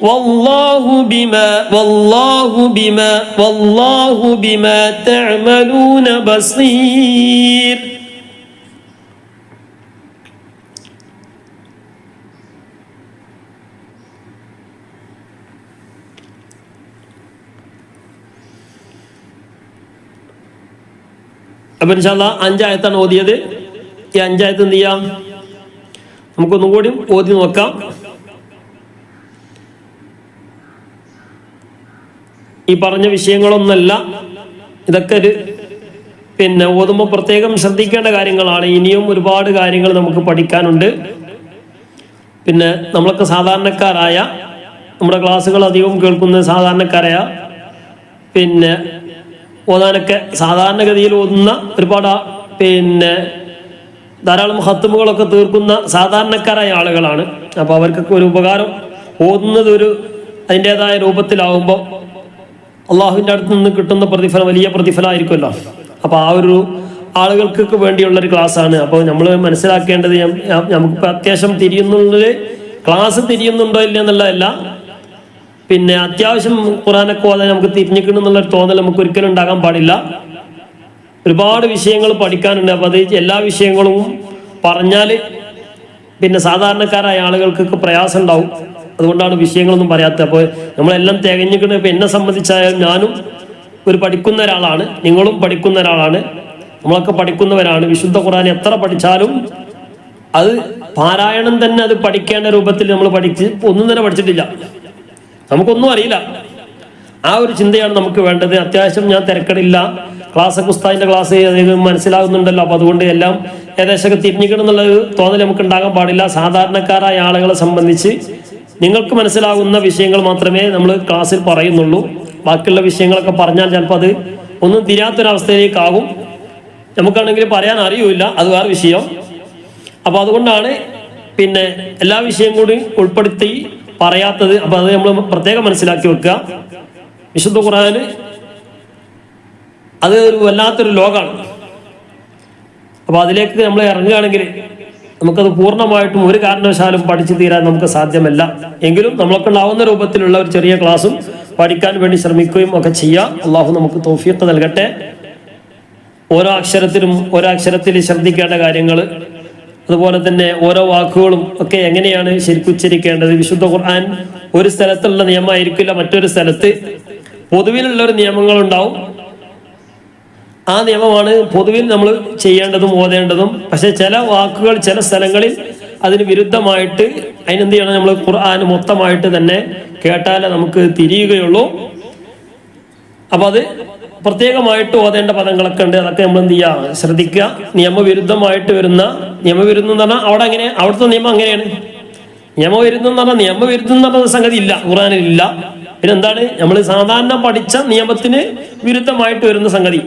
വല്ലാഹു ബിമാ തഅമലൂന ബസീർ. അപ്പൊ ഇൻഷാ അല്ലാഹ് 5 ആയത്താണ് ഓതിയത്. ഈ 5 ആയത്ത് എന്ത് ചെയ്യാം, നമുക്കൊന്നും കൂടി ഓതി നോക്കാം. ഈ പറഞ്ഞ വിഷയങ്ങളൊന്നല്ല, ഇതൊക്കെ ഒരു ഓതുമ്പോൾ പ്രത്യേകം ശ്രദ്ധിക്കേണ്ട കാര്യങ്ങളാണ്. ഇനിയും ഒരുപാട് കാര്യങ്ങൾ നമുക്ക് പഠിക്കാനുണ്ട്. നമ്മളൊക്കെ സാധാരണക്കാരായ, നമ്മുടെ ക്ലാസ്സുകൾ അധികം കേൾക്കുന്ന സാധാരണക്കാരായ, ഓതാനൊക്കെ സാധാരണഗതിയിൽ ഓതുന്ന ഒരുപാട് ധാരാളം ഖത്മുകളൊക്കെ തീർക്കുന്ന സാധാരണക്കാരായ ആളുകളാണ്. അപ്പോൾ അവർക്കൊക്കെ ഒരു ഉപകാരം ഓതുന്നത് അതിൻ്റെതായ രൂപത്തിലാവുമ്പോൾ അള്ളാഹുവിൻ്റെ അടുത്ത് നിന്ന് കിട്ടുന്ന പ്രതിഫലം വലിയ പ്രതിഫലമായിരിക്കുമല്ലോ. അപ്പോൾ ആ ഒരു ആളുകൾക്കൊക്കെ വേണ്ടിയുള്ളൊരു ക്ലാസ്സാണ്. അപ്പോൾ നമ്മൾ മനസ്സിലാക്കേണ്ടത്, നമുക്കിപ്പോൾ അത്യാവശ്യം തിരിയുന്നുള്ളത്, ക്ലാസ് തിരിയുന്നുണ്ടോ ഇല്ല എന്നുള്ളതല്ല, അത്യാവശ്യം ഖുർആനൊക്കെ ഓതാൻ നമുക്ക് തിരിഞ്ഞിക്കണം എന്നുള്ളൊരു തോന്നൽ നമുക്ക് ഒരിക്കലും ഉണ്ടാകാൻ പാടില്ല. ഒരുപാട് വിഷയങ്ങൾ പഠിക്കാനുണ്ട്. അപ്പോൾ അത് എല്ലാ വിഷയങ്ങളും പറഞ്ഞാൽ സാധാരണക്കാരായ ആളുകൾക്കൊക്കെ പ്രയാസം ഉണ്ടാവും. അതുകൊണ്ടാണ് വിഷയങ്ങളൊന്നും പറയാത്തത്. അപ്പോൾ നമ്മളെല്ലാം തികഞ്ഞിക്കണം. ഇപ്പം എന്നെ സംബന്ധിച്ചായാലും ഞാനും ഒരു പഠിക്കുന്ന ഒരാളാണ്, നിങ്ങളും പഠിക്കുന്ന ഒരാളാണ്, നമ്മളൊക്കെ പഠിക്കുന്നവരാണ്. വിശുദ്ധ ഖുർആൻ എത്ര പഠിച്ചാലും അത് പാരായണം തന്നെ അത് പഠിക്കേണ്ട രൂപത്തിൽ നമ്മൾ ഒന്നും തന്നെ പഠിച്ചിട്ടില്ല, നമുക്കൊന്നും അറിയില്ല. ആ ഒരു ചിന്തയാണ് നമുക്ക് വേണ്ടത്. അത്യാവശ്യം ഞാൻ തിരക്കടില്ല, ക്ലാസ്സൊക്കെ ഉസ്താദിന്റെ ക്ലാസ് മനസ്സിലാകുന്നുണ്ടല്ലോ, അപ്പോൾ അതുകൊണ്ട് എല്ലാം ഏകദേശമൊക്കെ തിരിഞ്ഞിക്കണം എന്നുള്ളൊരു തോന്നൽ നമുക്ക് ഉണ്ടാകാൻ പാടില്ല. സാധാരണക്കാരായ ആളുകളെ സംബന്ധിച്ച് നിങ്ങൾക്ക് മനസ്സിലാകുന്ന വിഷയങ്ങൾ മാത്രമേ നമ്മൾ ക്ലാസ്സിൽ പറയുന്നുള്ളൂ. ബാക്കിയുള്ള വിഷയങ്ങളൊക്കെ പറഞ്ഞാൽ ചിലപ്പോൾ അത് ഒന്നും തിരിയാത്തൊരവസ്ഥയിലേക്കാകും. നമുക്കാണെങ്കിൽ പറയാൻ അറിയില്ല, അത് വേറെ വിഷയം. അപ്പോൾ അതുകൊണ്ടാണ് എല്ലാ വിഷയം കൂടി ഉൾപ്പെടുത്തി പറയാത്തത്. അപ്പോൾ അത് നമ്മൾ പ്രത്യേകം മനസ്സിലാക്കി വെക്കുക. വിശുദ്ധ ഖുർആന് അത് ഒരു വല്ലാത്തൊരു ലോകമാണ്. അപ്പോൾ അതിലേക്ക് നമ്മൾ ഇറങ്ങുകയാണെങ്കിൽ നമുക്കത് പൂർണ്ണമായിട്ടും ഒരു കാരണവശാലും പഠിച്ചു തീരാൻ നമുക്ക് സാധ്യമല്ല. എങ്കിലും നമ്മളൊക്കെ ഉണ്ടാവുന്ന രൂപത്തിലുള്ള ഒരു ചെറിയ ക്ലാസ്സും പഠിക്കാൻ വേണ്ടി ശ്രമിക്കുകയും ഒക്കെ ചെയ്യാം. അള്ളാഹു നമുക്ക് തൗഫീഖ് നൽകട്ടെ. ഓരോ അക്ഷരത്തിൽ ശ്രദ്ധിക്കേണ്ട കാര്യങ്ങൾ, അതുപോലെ തന്നെ ഓരോ വാക്കുകളും ഒക്കെ എങ്ങനെയാണ് ശരിക്കും ഉച്ചരിക്കേണ്ടത്. വിശുദ്ധ ഖുർആൻ ഒരു സ്ഥലത്തുള്ള നിയമമായിരിക്കില്ല മറ്റൊരു സ്ഥലത്ത്. പൊതുവിലുള്ളൊരു നിയമങ്ങളുണ്ടാവും. ആ നിയമമാണ് പൊതുവിൽ നമ്മൾ ചെയ്യേണ്ടതും ഓതേണ്ടതും. പക്ഷെ ചില വാക്കുകൾ ചില സ്ഥലങ്ങളിൽ അതിന് വിരുദ്ധമായിട്ട് അതിനെന്ത് ചെയ്യണം, നമ്മൾ ഖുർആൻ മൊത്തമായിട്ട് തന്നെ കേട്ടാലേ നമുക്ക് തിരിയുകയുള്ളൂ. അപ്പൊ അത് പ്രത്യേകമായിട്ട് ഓതേണ്ട പദങ്ങളൊക്കെ ഉണ്ട്. അതൊക്കെ നമ്മൾ എന്ത് ചെയ്യുക, ശ്രദ്ധിക്കുക. നിയമവിരുദ്ധമായിട്ട് വരുന്ന, നിയമവിരുദ്ധം എന്ന് പറഞ്ഞാൽ അവിടുത്തെ നിയമം അങ്ങനെയാണ്. നിയമവിരുദ്ധം എന്ന് പറഞ്ഞാൽ നിയമവിരുദ്ധം എന്ന് പറഞ്ഞ സംഗതി ഇല്ല, ഖുർആനിൽ ഇല്ല. പിന്നെ എന്താണ്, നമ്മൾ സാധാരണ പഠിച്ച നിയമത്തിന് വിരുദ്ധമായിട്ട് വരുന്ന സംഗതി,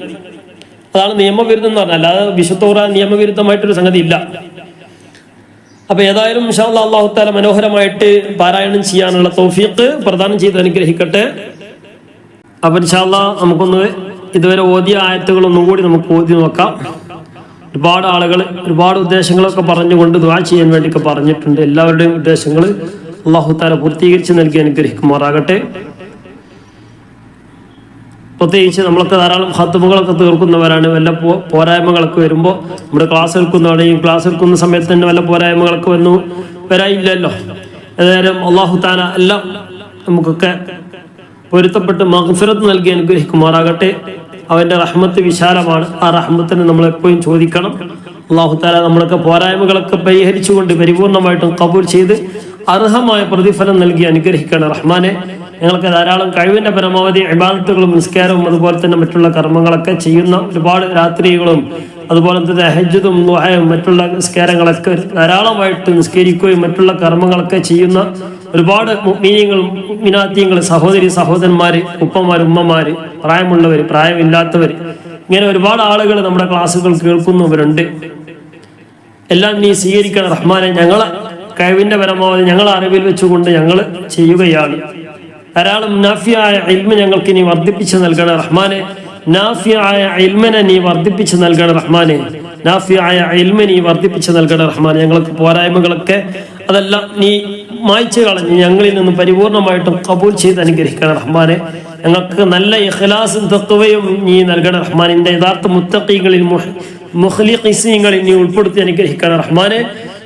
അതാണ് നിയമവിരുദ്ധം എന്ന് പറഞ്ഞാൽ. അല്ലാതെ വിശുദ്ധ ഖുർആൻ നിയമവിരുദ്ധമായിട്ടൊരു സംഗതി ഇല്ല. അപ്പൊ ഏതായാലും ഇൻഷാ അല്ലാഹ് അല്ലാഹു തആല മനോഹരമായിട്ട് പാരായണം ചെയ്യാനുള്ള തൗഫീഖ് പ്രദാനം ചെയ്ത് അനുഗ്രഹിക്കട്ടെ. അപ്പൊ ഇൻഷാ അല്ലാഹ് നമുക്കൊന്ന് ഇതുവരെ ഓതിയ ആയത്തുകൾ ഒന്നും കൂടി നമുക്ക് ഓതി നോക്കാം. ഒരുപാട് ആളുകൾ ഒരുപാട് ഉദ്ദേശങ്ങളൊക്കെ പറഞ്ഞുകൊണ്ട് ദുആ ചെയ്യാൻ വേണ്ടിയൊക്കെ പറഞ്ഞിട്ടുണ്ട്. എല്ലാവരുടെയും ഉദ്ദേശങ്ങൾ അല്ലാഹു തആല പൂർത്തീകരിച്ച് നൽകി അനുഗ്രഹിക്കുമാറാകട്ടെ. പ്രത്യേകിച്ച് നമ്മളൊക്കെ ധാരാളം ഖത്മുകളൊക്കെ തീർക്കുന്നവരാണ്. വല്ല പോരായ്മകളൊക്കെ വരുമ്പോൾ നമ്മുടെ ക്ലാസ് എടുക്കുന്നതാണ്. ഈ ക്ലാസ് എടുക്കുന്ന സമയത്ത് തന്നെ വല്ല പോരായ്മകളൊക്കെ വരായില്ലല്ലോ. ഏതായാലും അല്ലാഹു തആല എല്ലാം നമുക്കൊക്കെ പൊരുത്തപ്പെട്ട് മഗ്ഫിറത്ത് നൽകി അനുഗ്രഹിക്കുമാറാകട്ടെ. അവന്റെ റഹ്മത്ത് വിശാലമാണ്. ആ റഹ്മത്തിന് നമ്മൾ എപ്പോഴും ചോദിക്കണം. അല്ലാഹു തആല നമ്മളൊക്കെ പോരായ്മകളൊക്കെ പരിഹരിച്ചുകൊണ്ട് പരിപൂർണമായിട്ടും ഖബൂൽ ചെയ്ത് അർഹമായ പ്രതിഫലം നൽകി അനുഗ്രഹിക്കണം റഹ്മാനെ. ഞങ്ങൾക്ക് ധാരാളം കഴിവിന്റെ പരമാവധി ഇബാദത്തുകളും നിസ്കാരവും അതുപോലെ തന്നെ മറ്റുള്ള കർമ്മങ്ങളൊക്കെ ചെയ്യുന്ന, ഒരുപാട് രാത്രികളും അതുപോലെ തന്നെ തഹജ്ജുദും ദുആയും മറ്റുള്ള നിസ്കാരങ്ങളൊക്കെ ധാരാളമായിട്ട് നിസ്കരിക്കുകയും മറ്റുള്ള കർമ്മങ്ങളൊക്കെ ചെയ്യുന്ന ഒരുപാട് മുഅ്മിനീങ്ങൾ മുഅ്മിനാത്തീങ്ങൾ, സഹോദരി സഹോദരന്മാര്, ഉപ്പമാര്, ഉമ്മമാര്, പ്രായമുള്ളവർ, പ്രായമില്ലാത്തവർ, ഇങ്ങനെ ഒരുപാട് ആളുകൾ നമ്മുടെ ക്ലാസ്സുകൾ കേൾക്കുന്നവരുണ്ട്. എല്ലാം നീ സ്വീകരിക്കണം റഹ്മാനെ. ഞങ്ങളെ കഴിവിന്റെ പരമാവധി ഞങ്ങളെ അറിവിൽ വെച്ചുകൊണ്ട് ഞങ്ങൾ ചെയ്യുകയാണ്. ധാരാളം നാഫിയായ ഇൽമ ഞങ്ങൾക്ക് നീ വർദ്ധിപ്പിച്ച് നൽകണം റഹ്മാനെ. നാഫിയായ ഇൽമിനെ നീ വർദ്ധിപ്പിച്ച് നൽകണം റഹ്മാനെ. നാഫിയായ ഇൽമ നീ വർദ്ധിപ്പിച്ച് നൽകണം റഹ്മാനെ. ഞങ്ങൾക്ക് പോരായ്മകളൊക്കെ അതെല്ലാം നീ മായ്ച്ചു കളഞ്ഞ് ഞങ്ങളിൽ നിന്നും പരിപൂർണമായിട്ടും ഖബൂൽ ചെയ്ത് അനുഗ്രഹിക്കണം റഹ്മാനെ. ഞങ്ങൾക്ക് നല്ല ഇഖ്ലാസും തഖ്വയും നീ നൽകണം റഹ്മാനെ. നിന്റെ യഥാർത്ഥ മുത്തഖീങ്ങളിൽ മുഖ്ലിഖീങ്ങളിൽ നീ ഉൾപ്പെടുത്തി അനുഗ്രഹിക്കണം റഹ്മാനെ.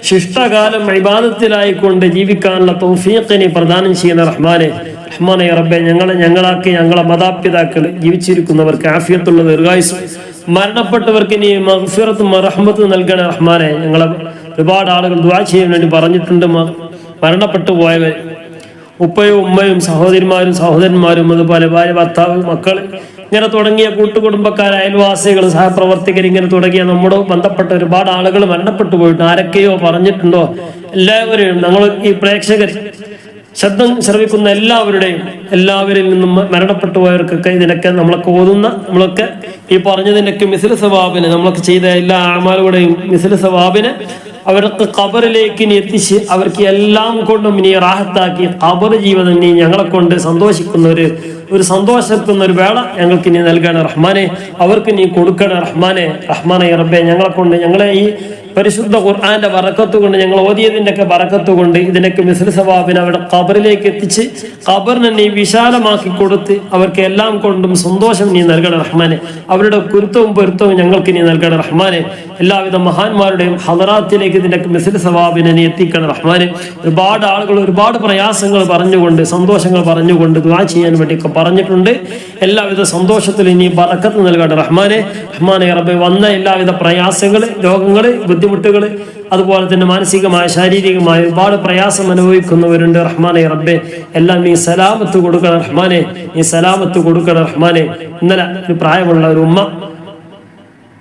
ശിഷ്ടകാലം ഇബാദത്തിലായിക്കൊണ്ട് ജീവിക്കാനുള്ള തൗഫീഖ് നീ പ്രദാനം ചെയ്യുന്ന റഹ്മാനെ. റഹ്മാനെ റബ്ബേ, ഞങ്ങളാക്കി ഞങ്ങളെ മാതാപിതാക്കൾ ജീവിച്ചിരിക്കുന്നവർക്ക് ആഫിയത്തുള്ള ദീർഘായുസ് മരണപ്പെട്ടവർക്ക് നീ മഗ്ഫിറത്തും റഹ്മത്തും നൽകണേ റഹ്മാനെ. ഞങ്ങളെ ഒരുപാട് ആളുകൾ ദുആ ചെയ്യാൻ വേണ്ടി പറഞ്ഞിട്ടുണ്ട്. മരണപ്പെട്ടു പോയവർ, ഉപ്പയും ഉമ്മയും സഹോദരിമാരും സഹോദരന്മാരും, അതുപോലെ ഭാര്യ ഭർത്താവ് മക്കൾ, ഇങ്ങനെ തുടങ്ങിയ കൂട്ടുകുടുംബക്കാർ, അയൽവാസികൾ, സഹപ്രവർത്തകർ, ഇങ്ങനെ തുടങ്ങിയ നമ്മുടെ ബന്ധപ്പെട്ട ഒരുപാട് ആളുകൾ മരണപ്പെട്ടു പോയിട്ട് ആരൊക്കെയോ പറഞ്ഞിട്ടുണ്ടോ എല്ലാവരെയും ഞങ്ങൾ ഈ പ്രേക്ഷകർ ശബ്ദം ശ്രവിക്കുന്ന എല്ലാവരിൽ നിന്നും മരണപ്പെട്ടു പോയവർക്കൊക്കെ ഇതിനൊക്കെ നമ്മളൊക്കെ ഓതുന്ന നമ്മളൊക്കെ ഈ പറഞ്ഞതിനൊക്കെ മിസ്ലു സവാബിന് നമ്മളൊക്കെ ചെയ്ത എല്ലാ ആമാലുകളുടെയും മിസ്ലു സവാബിന് അവർക്ക് ഖബറിലേക്ക് ഇനി എത്തിച്ച് അവർക്ക് എല്ലാം കൊണ്ടും ഇനി റാഹത്താക്കി ഖബർ ജീവിതം നീ ഞങ്ങളെ കൊണ്ട് സന്തോഷിക്കുന്ന ഒരു സന്തോഷിക്കുന്ന ഒരു വേള ഞങ്ങൾക്ക് ഇനി നൽകണ റഹ്മാനെ. അവർക്ക് നീ കൊടുക്കണ റഹ്മാനെ. റഹ്മാനെ റബ്ബെ, ഞങ്ങളെ കൊണ്ട് ഞങ്ങളെ ഈ പരിശുദ്ധ ഖുർആന്റെ ബറക്കത്ത് കൊണ്ട്, ഞങ്ങൾ ഓതിയതിന്റെ ഒക്കെ ബറക്കത്ത് കൊണ്ട് ഇതിനൊക്കെ മിസ്ലു സവാബിനെ അവരുടെ ഖബറിലേക്ക് എത്തിച്ച് ഖബറിനെ നീ വിശാലമാക്കി കൊടുത്ത് അവർക്ക് എല്ലാം കൊണ്ടും സന്തോഷം നീ നൽകണം റഹ്മാനെ. അവരുടെ കുരുത്തവും പൊരുത്തവും ഞങ്ങൾക്ക് നീ നൽകണം റഹ്മാനെ. എല്ലാവിധ മഹാന്മാരുടെയും ഹദറാത്തിലേക്ക് ഇതിനൊക്കെ മിസ്ലു സവാബിനെ നീ എത്തിക്കണം റഹ്മാനെ. ഒരുപാട് ആളുകൾ ഒരുപാട് പ്രയാസങ്ങൾ പറഞ്ഞുകൊണ്ട് സന്തോഷങ്ങൾ പറഞ്ഞുകൊണ്ട് ദുആ ചെയ്യാൻ വേണ്ടിയൊക്കെ പറഞ്ഞിട്ടുണ്ട്. എല്ലാവിധ സന്തോഷത്തിലും നീ ബറക്കത്ത് നൽകണം റഹ്മാനെ. റഹ്മാനെ റബ്ബേ, വന്ന എല്ലാവിധ പ്രയാസങ്ങൾ, രോഗങ്ങൾ, ബുദ്ധിമുട്ടുകൾ, അതുപോലെ തന്നെ മാനസികമായ ശാരീരികമായ ഒരുപാട് പ്രയാസം അനുഭവിക്കുന്നവരുണ്ട് റഹ്മാനെ റബ്ബെ. എല്ലാം നീ സലാമത്ത് കൊടുക്കണം റഹ്മാനെ. നീ സലാമത്ത് കൊടുക്കണം റഹ്മാനെ. ഇന്നലെ ഒരു പ്രായമുള്ള ഒരു ഉമ്മ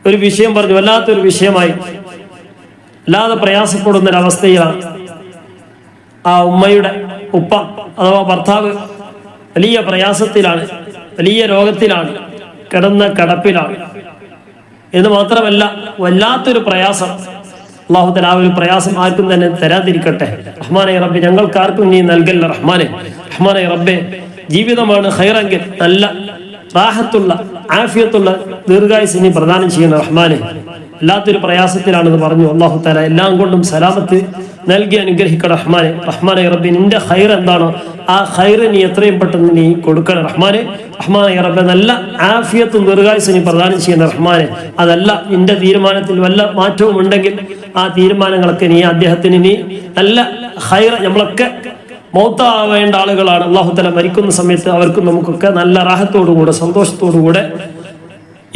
ഒരു വിഷയം പറഞ്ഞു, വല്ലാത്തൊരു വിഷയമായി, അല്ലാതെ പ്രയാസപ്പെടുന്ന ഒരവസ്ഥയിലാണ്. ആ ഉമ്മയുടെ ഉപ്പ അഥവാ ഭർത്താവ് വലിയ പ്രയാസത്തിലാണ്, വലിയ രോഗത്തിലാണ്, കിടപ്പിലാണ് എന്ന് മാത്രമല്ല വല്ലാത്തൊരു പ്രയാസം. അല്ലാഹു തആല ആ ഒരു പ്രയാസം ആർക്കും തന്നെ തരാതിരിക്കട്ടെ റഹ്മാനെ റബ്ബെ. ഞങ്ങൾക്ക് ആർക്കും നീ നൽകല്ല റഹ്മാനെ. റഹ്മാനെ റബ്ബെ, ജീവിതമാണ് ഖൈറെങ്കിൽ നല്ല റാഹത്തുള്ള ആഫിയത്തുള്ള ദീർഘായുസ് നീ പ്രദാനം ചെയ്യണം റഹ്മാനെ. വല്ലാത്തൊരു പ്രയാസത്തിലാണെന്ന് പറഞ്ഞു. അല്ലാഹു തആല എല്ലാം കൊണ്ടും സലാമത്ത് നൽകി അനുഗ്രഹിക്കണം റഹ്മാനെ. റഹ്മാനെ റബ്ബെ, നിന്റെ ഖൈർ എന്താണോ ആ ഖൈർ നീ എത്രയും പെട്ടെന്ന് നീ കൊടുക്കണം റഹ്മാനെ. റഹ്മാനെ റബ്ബെ, നല്ല ആഫിയത്തും ദീർഘായുസ് നീ പ്രദാനം ചെയ്യണം റഹ്മാനെ. അതല്ല നിന്റെ തീരുമാനത്തിൽ വല്ല മാറ്റവും ഉണ്ടെങ്കിൽ ആ തീരുമാനങ്ങളൊക്കെ നീ അദ്ദേഹത്തിന് നീ നല്ല ഖൈർ, നമ്മളൊക്കെ മൗത്താവേണ്ട ആളുകളാണ്. അല്ലാഹു തആല മരിക്കുന്ന സമയത്ത് അവർക്കും നമുക്കൊക്കെ നല്ല റാഹത്തോടുകൂടെ സന്തോഷത്തോടുകൂടെ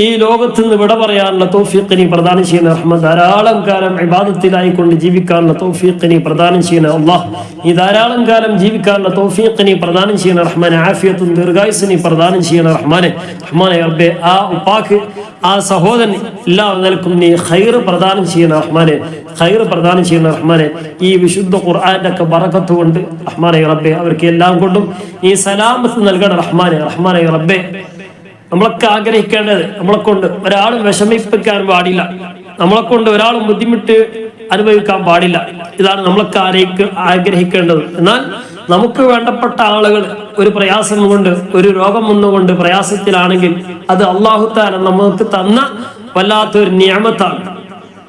ഈ ലോകത്ത് നിന്ന് വിട പറയാനുള്ള തൗഫീഖ് നീ പ്രദാനം ചെയ്യുന്ന റഹ്മാൻ. ധാരാളം കാലം ഇബാദത്തിലായിക്കൊണ്ട് ജീവിക്കാനുള്ള തൗഫീഖ് നീ പ്രദാനം ചെയ്യുന്ന അല്ലാഹ്. ഈ ധാരാളം കാലം ജീവിക്കാനുള്ള തൗഫീഖ് നീ പ്രദാനം ചെയ്യുന്ന റഹ്മാനെ. ആഫിയത്തും ദീർഘായുസ്സും നീ പ്രദാനം ചെയ്യുന്ന റഹ്മാനെ. റഹ്മാനെ റബ്ബേ, ആ ഉപ്പാക്ക്, ആ സഹോദരൻ എല്ലാ നിലക്കും നീ ഖൈർ പ്രദാനം ചെയ്യുന്ന റഹ്മാനെ. ഖൈർ പ്രദാനം ചെയ്യുന്ന റഹ്മാനെ. ഈ വിശുദ്ധ ഖുർആന്റെ ഒക്കെ ബറക്കത്ത് കൊണ്ട് റഹ്മാനെ റബ്ബേ അവർക്ക് എല്ലാം കൊണ്ടും ഈ സലാമത്ത് നൽകണം റഹ്മാനെ. റഹ്മാനെ റബ്ബേ, നമ്മളൊക്കെ ആഗ്രഹിക്കേണ്ടത്, നമ്മളെ കൊണ്ട് ഒരാളും വിഷമിപ്പിക്കാൻ പാടില്ല, നമ്മളെ കൊണ്ട് ഒരാളും ബുദ്ധിമുട്ട് അനുഭവിക്കാൻ പാടില്ല. ഇതാണ് നമ്മളൊക്കെ ആഗ്രഹിക്കേണ്ടത്. എന്നാൽ നമുക്ക് വേണ്ടപ്പെട്ട ആളുകൾ ഒരു പ്രയാസം കൊണ്ട്, ഒരു രോഗം വന്നുകൊണ്ട് പ്രയാസത്തിലാണെങ്കിൽ അത് അല്ലാഹു തആല നമുക്ക് തന്ന വല്ലാത്തൊരു നിഅമത്താണ്.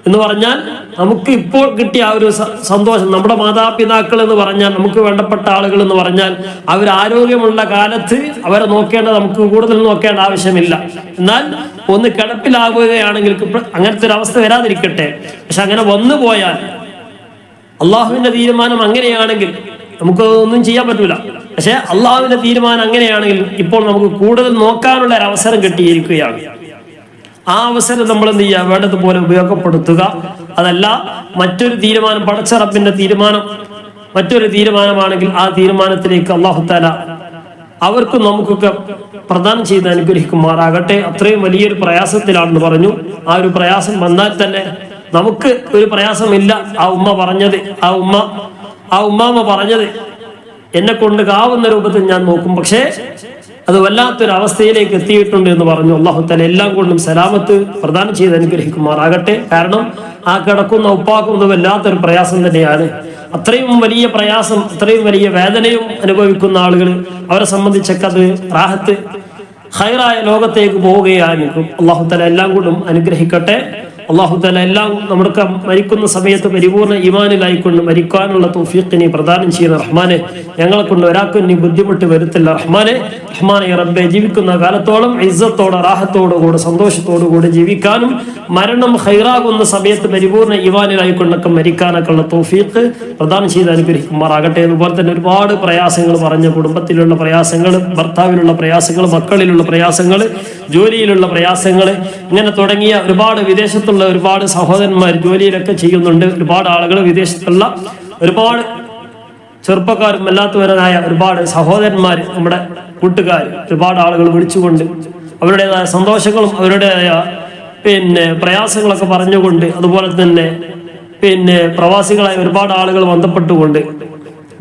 എന്ന് പറഞ്ഞാൽ നമുക്ക് ഇപ്പോൾ കിട്ടിയ ആ ഒരു സന്തോഷം, നമ്മുടെ മാതാപിതാക്കൾ എന്ന് പറഞ്ഞാൽ, നമുക്ക് വേണ്ടപ്പെട്ട ആളുകൾ എന്ന് പറഞ്ഞാൽ, അവർ ആരോഗ്യമുള്ള കാലത്ത് അവരെ നോക്കേണ്ടത് നമുക്ക് കൂടുതൽ നോക്കേണ്ട ആവശ്യമില്ല. എന്നാൽ ഒന്ന് കിടപ്പിലാവുകയാണെങ്കിൽ അങ്ങനത്തെ ഒരു അവസ്ഥ വരാതിരിക്കട്ടെ. പക്ഷെ അങ്ങനെ വന്നു പോയാൽ അള്ളാഹുവിന്റെ തീരുമാനം അങ്ങനെയാണെങ്കിൽ നമുക്ക് ഒന്നും ചെയ്യാൻ പറ്റൂല. പക്ഷെ അള്ളാഹുവിന്റെ തീരുമാനം അങ്ങനെയാണെങ്കിൽ ഇപ്പോൾ നമുക്ക് കൂടുതൽ നോക്കാനുള്ള ഒരു അവസരം കിട്ടിയിരിക്കുകയാണ്. ആ അവസരം നമ്മൾ എന്ത് ചെയ്യുക, വേണ്ടതുപോലെ ഉപയോഗപ്പെടുത്തുക. അതല്ല മറ്റൊരു തീരുമാനം, പടച്ച റബ്ബിന്റെ തീരുമാനം മറ്റൊരു തീരുമാനമാണെങ്കിൽ ആ തീരുമാനത്തിലേക്ക് അല്ലാഹു തആല അവർക്കും നമുക്കൊക്കെ പ്രദാനം ചെയ്ത് അനുഗ്രഹിക്കുമാറാകട്ടെ. അത്രയും വലിയൊരു പ്രയാസത്തിലാണെന്ന് പറഞ്ഞു. ആ ഒരു പ്രയാസം വന്നാൽ തന്നെ നമുക്ക് ഒരു പ്രയാസമില്ല. ആ ഉമ്മാമ പറഞ്ഞത് എന്നെ കൊണ്ട് കാവുന്ന രൂപത്തിൽ ഞാൻ നോക്കും, പക്ഷേ അത് വല്ലാത്തൊരു അവസ്ഥയിലേക്ക് എത്തിയിട്ടുണ്ട് എന്ന് പറഞ്ഞു. അല്ലാഹു തആല എല്ലാം കൊണ്ടും സലാമത്ത് പ്രദാനം ചെയ്ത് അനുഗ്രഹിക്കുമാറാകട്ടെ. കാരണം ആ കിടക്കുന്ന ഉപ്പാക്കും ഇത് വല്ലാത്തൊരു പ്രയാസം തന്നെയാണ്. അത്രയും വലിയ പ്രയാസം, അത്രയും വലിയ വേദനയും അനുഭവിക്കുന്ന ആളുകൾ, അവരെ സംബന്ധിച്ചൊക്കെ അത് റാഹത്ത് ഖൈറായ ലോകത്തേക്ക് പോവുകയായിരിക്കും. അല്ലാഹു തആല എല്ലാം കൊണ്ടും അനുഗ്രഹിക്കട്ടെ. അല്ലാഹു തആല എല്ലാം നമ്മുടെ മരിക്കുന്ന സമയത്ത് പരിപൂർണ്ണ ഈമാനിലായിക്കൊണ്ട് മരിക്കാനുള്ള തൗഫീഖ് നീ പ്രദാനം ചെയ്യുന്ന റഹ്മാനെ. ഞങ്ങളെ കൊണ്ട് ഒരാൾക്കും നീ ബുദ്ധിമുട്ട് വരുത്തില്ല റഹ്മാനെ. റഹ്മാനെ റബ്ബെ ജീവിക്കുന്ന കാലത്തോളം ഇസ്സത്തോടെ റാഹത്തോടുകൂടെ സന്തോഷത്തോടുകൂടി ജീവിക്കാനും മരണം ഖൈറാകുന്ന സമയത്ത് പരിപൂർണ്ണ ഈമാനിലായിക്കൊണ്ടൊക്കെ മരിക്കാനൊക്കെ ഉള്ള തൗഫീഖ് പ്രദാനം ചെയ്ത് അനുഗ്രഹിക്കുമാറാകട്ടെ. അതുപോലെ തന്നെ ഒരുപാട് പ്രയാസങ്ങൾ പറഞ്ഞ കുടുംബത്തിലുള്ള പ്രയാസങ്ങൾ, ഭർത്താവിലുള്ള പ്രയാസങ്ങൾ, മക്കളിലുള്ള പ്രയാസങ്ങൾ, ജോലിയിലുള്ള പ്രയാസങ്ങൾ, ഇങ്ങനെ തുടങ്ങിയ ഒരുപാട് വിദേശത്തുള്ള ഒരുപാട് സഹോദരന്മാർ ജോലിയിലൊക്കെ ചെയ്യുന്നുണ്ട്. ഒരുപാട് ആളുകൾ വിദേശത്തുള്ള ഒരുപാട് ചെറുപ്പക്കാരും അല്ലാത്തവരായ ഒരുപാട് സഹോദരന്മാർ, നമ്മുടെ കൂട്ടുകാർ, ഒരുപാട് ആളുകൾ വിളിച്ചുകൊണ്ട് അവരുടേതായ സന്തോഷങ്ങളും അവരുടേതായ പ്രയാസങ്ങളൊക്കെ പറഞ്ഞുകൊണ്ട്, അതുപോലെ തന്നെ പ്രവാസികളായ ഒരുപാട് ആളുകൾ ബന്ധപ്പെട്ടുകൊണ്ട്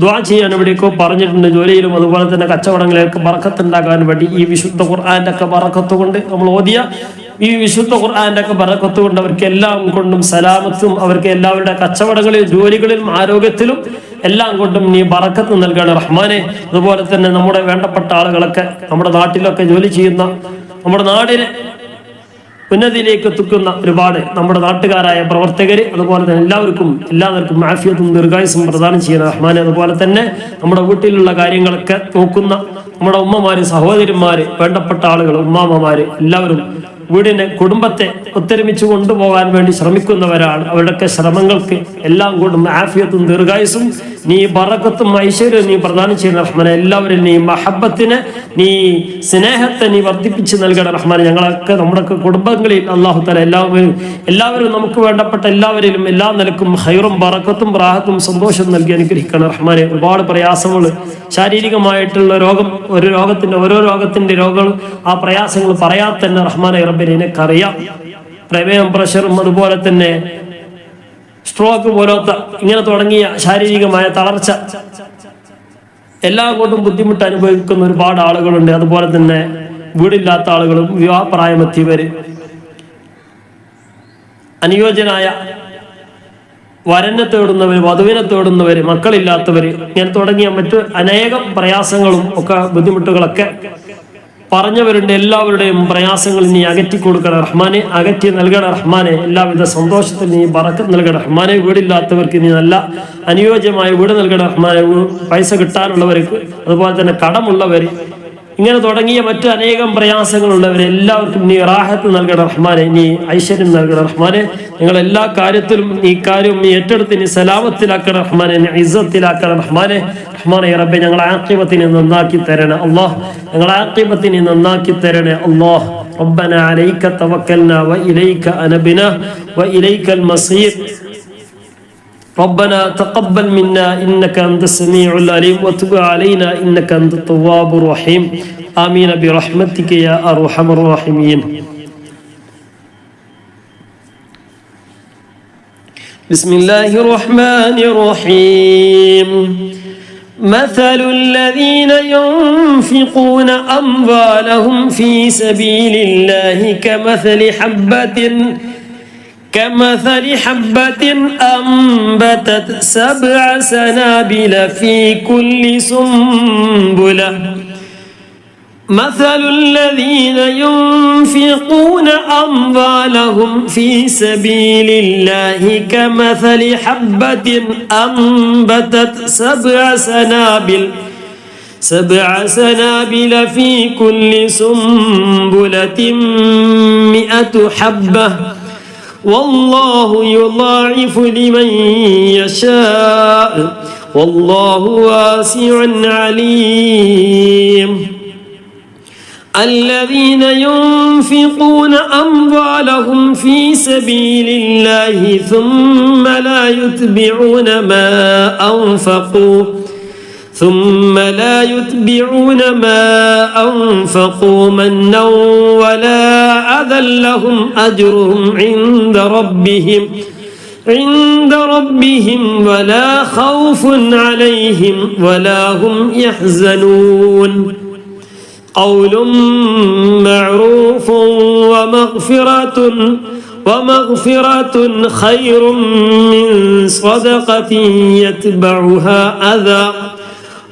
ദുആ ചെയ്യാൻ എവിടെയൊക്കെ പറഞ്ഞിട്ടുണ്ട്. ജോലിയിലും അതുപോലെ തന്നെ കച്ചവടങ്ങളിലൊക്കെ ബറക്കത്തുണ്ടാകാൻ വേണ്ടി ഈ വിശുദ്ധ ഖുർആന്റെ ഒക്കെ ബറക്കത്ത് കൊണ്ട്, നമ്മൾ ഓതിയ ഈ വിശുദ്ധ ഖുർആന്റെ ഒക്കെ ബറക്കത്ത് കൊണ്ട് അവർക്ക് എല്ലാം കൊണ്ടും സലാമത്തും, അവർക്ക് എല്ലാവരുടെ കച്ചവടങ്ങളിലും ജോലികളിലും ആരോഗ്യത്തിലും എല്ലാം കൊണ്ടും നീ ബറക്കത്ത് നൽകണം റഹ്മാനെ. അതുപോലെ തന്നെ നമ്മുടെ വേണ്ടപ്പെട്ട ആളുകളൊക്കെ നമ്മുടെ നാട്ടിലൊക്കെ ജോലി ചെയ്യുന്ന, നമ്മുടെ നാടിനെ ഉന്നതിയിലേക്ക് എത്തിക്കുന്ന ഒരുപാട് നമ്മുടെ നാട്ടുകാരായ പ്രവർത്തകർ, അതുപോലെ തന്നെ എല്ലാവർക്കും ആഫിയത്തും ദീർഘായുസ്സും പ്രദാനം ചെയ്യുന്ന റഹ്മാനെ. അതുപോലെ തന്നെ നമ്മുടെ വീട്ടിലുള്ള കാര്യങ്ങളൊക്കെ നോക്കുന്ന നമ്മുടെ ഉമ്മമാര്, സഹോദരിമാര്, വേണ്ടപ്പെട്ട ആളുകൾ, ഉമ്മാമ്മമാര് എല്ലാവരും വീടിനെ, കുടുംബത്തെ ഒത്തൊരുമിച്ച് കൊണ്ടുപോകാൻ വേണ്ടി ശ്രമിക്കുന്നവരാണ്. അവരുടെയൊക്കെ ശ്രമങ്ങൾക്ക് എല്ലാം കൊണ്ടും ആഫിയത്തും ദീർഘായുസ്സും നീ ബറക്കത്തും ഐശ്വര്യവും നീ പ്രദാനം ചെയ്യുന്ന റഹ്മാനെ. എല്ലാവരും നീ മഹബത്തിനെ, നീ സ്നേഹത്തെ നീ വർദ്ധിപ്പിച്ച് നൽകണം റഹ്മാനെ. ഞങ്ങളൊക്കെ നമ്മുടെയൊക്കെ കുടുംബങ്ങളിൽ അല്ലാഹു തആല എല്ലാവരും നമുക്ക് വേണ്ടപ്പെട്ട എല്ലാവരിലും എല്ലാ നിലക്കും ഖൈറും ബറക്കത്തും റാഹത്തും സന്തോഷം നൽകി അനുഗ്രഹിക്കണം റഹ്മാനെ. ഒരുപാട് പ്രയാസങ്ങൾ, ശാരീരികമായിട്ടുള്ള രോഗം, ഓരോ രോഗത്തിന്റെ രോഗങ്ങൾ, ആ പ്രയാസങ്ങൾ പറയാതെ തന്നെ റഹ്മാനെ റബ്ബിനെ എനിക്കറിയാം. പ്രമേഹം, പ്രഷറും, അതുപോലെ തന്നെ സ്ട്രോക്ക് പോലത്തെ ഇങ്ങനെ തുടങ്ങിയ ശാരീരികമായ തളർച്ച എല്ലാം കൊണ്ടും ബുദ്ധിമുട്ട് അനുഭവിക്കുന്ന ഒരുപാട് ആളുകളുണ്ട്. അതുപോലെ തന്നെ വീടില്ലാത്ത ആളുകളും, വിവാഹപ്രായമെത്തിയവര്, അനുയോജ്യനായ വരനെ തേടുന്നവര്, വധുവിനെ തേടുന്നവര്, മക്കളില്ലാത്തവര്, ഇങ്ങനെ തുടങ്ങിയ മറ്റു അനേകം പ്രയാസങ്ങളും ഒക്കെ ബുദ്ധിമുട്ടുകളൊക്കെ പറഞ്ഞവരുണ്ട്. എല്ലാവരുടെയും പ്രയാസങ്ങൾ നീ അകറ്റി കൊടുക്കണം റഹ്മാനെ, അകറ്റി നൽകണം റഹ്മാനെ. എല്ലാവിധ സന്തോഷത്തിൽ നീ ബറക്കത്ത് നൽകണം റഹ്മാനെ. വീടില്ലാത്തവർക്ക് നീ നല്ല അനുയോജ്യമായ വീട് നൽകണം റഹ്മാനെ. പൈസ കിട്ടാനുള്ളവർക്ക്, അതുപോലെ തന്നെ കടമുള്ളവര്, ഇങ്ങനെ തുടങ്ങിയ മറ്റു അനേകം പ്രയാസങ്ങളുള്ളവരെ എല്ലാവർക്കും നീ റാഹത്ത് നൽകണം റഹ്മാനെ, നീ ഐശ്വര്യം നൽകണം റഹ്മാനെ. നിങ്ങൾ എല്ലാ കാര്യത്തിലും ഈ കാര്യം നീ ഏറ്റെടുത്ത് നീ സലാമത്തിലാക്കണം റഹ്മാനെ, നീ ഇസ്സത്തിലാക്കണം റഹ്മാനെ. റഹ്മാനെ റബ്ബേ, ഞങ്ങളെ ആഖിബത്തിനെ നന്നാക്കി തരണേ അല്ലാഹ്, ഞങ്ങളെ ആഖിബത്തിനെ നന്നാക്കി തരണേ അല്ലാഹ്. റബ്ബനാ അലൈക തവക്കൽനാ വഇലൈക അനബ്നാ വഇലൈകൽ മസീർ. ربنا تقبل منا إنك أنت السميع العليم وتب علينا إنك أنت التواب الرحيم آمين برحمتك يا أرحم الراحمين. بسم الله الرحمن الرحيم. مثل الذين ينفقون أموالهم في سبيل الله كمثل حبة أنبتت 7 سنابل في كل سنبلة. مثل الذين ينفقون أموالهم في سبيل الله كمثل حبة أنبتت 7 سنابل في كل سنبلة 100 حبة والله يضاعف لمن يشاء والله واسع عليم. الذين ينفقون أموالهم في سبيل الله ثم لا يتبعون ما أنفقوا منا ولا أذى لهم أجرهم عند ربهم ولا خوف عليهم ولا هم يحزنون. قول معروف ومغفرة خير من صدقة يتبعها أذى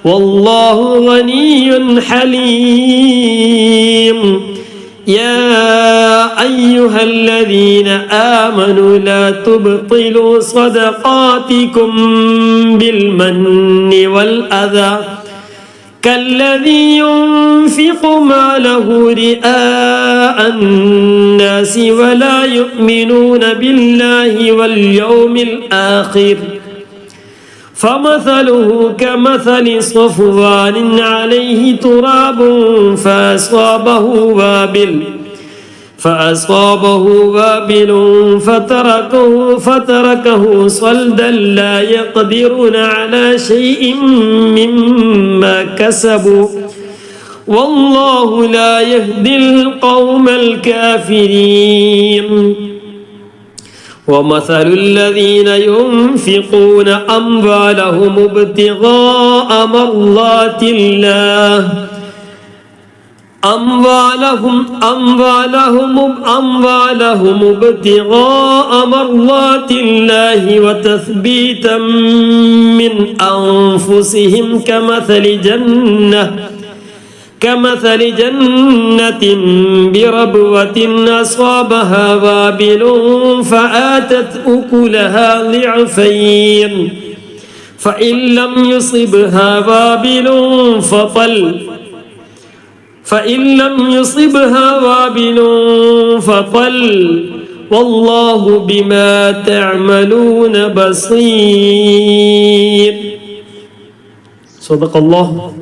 والله غني حليم. يا أيها الذين آمنوا لا تبطلوا صدقاتكم بالمن والأذى كالذي ينفق ماله رئاء الناس ولا يؤمنون بالله واليوم الآخر فمثله كمثل صفوان عليه تراب فأصابه وابل فتركه صلدا لا يقدرون على شيء مما كسبوا والله لا يهدي القوم الكافرين ومثل الذين ينفقون أموالهم ابتغاء مرضات الله أموالهم ابتغاء مرضات الله وتثبيتا من أنفسهم كمثل جنة بربوة أصابها وابل فآتت أكلها ضعفين فإن لم يصبها وابل فطل والله بما تعملون بصير. صدق الله.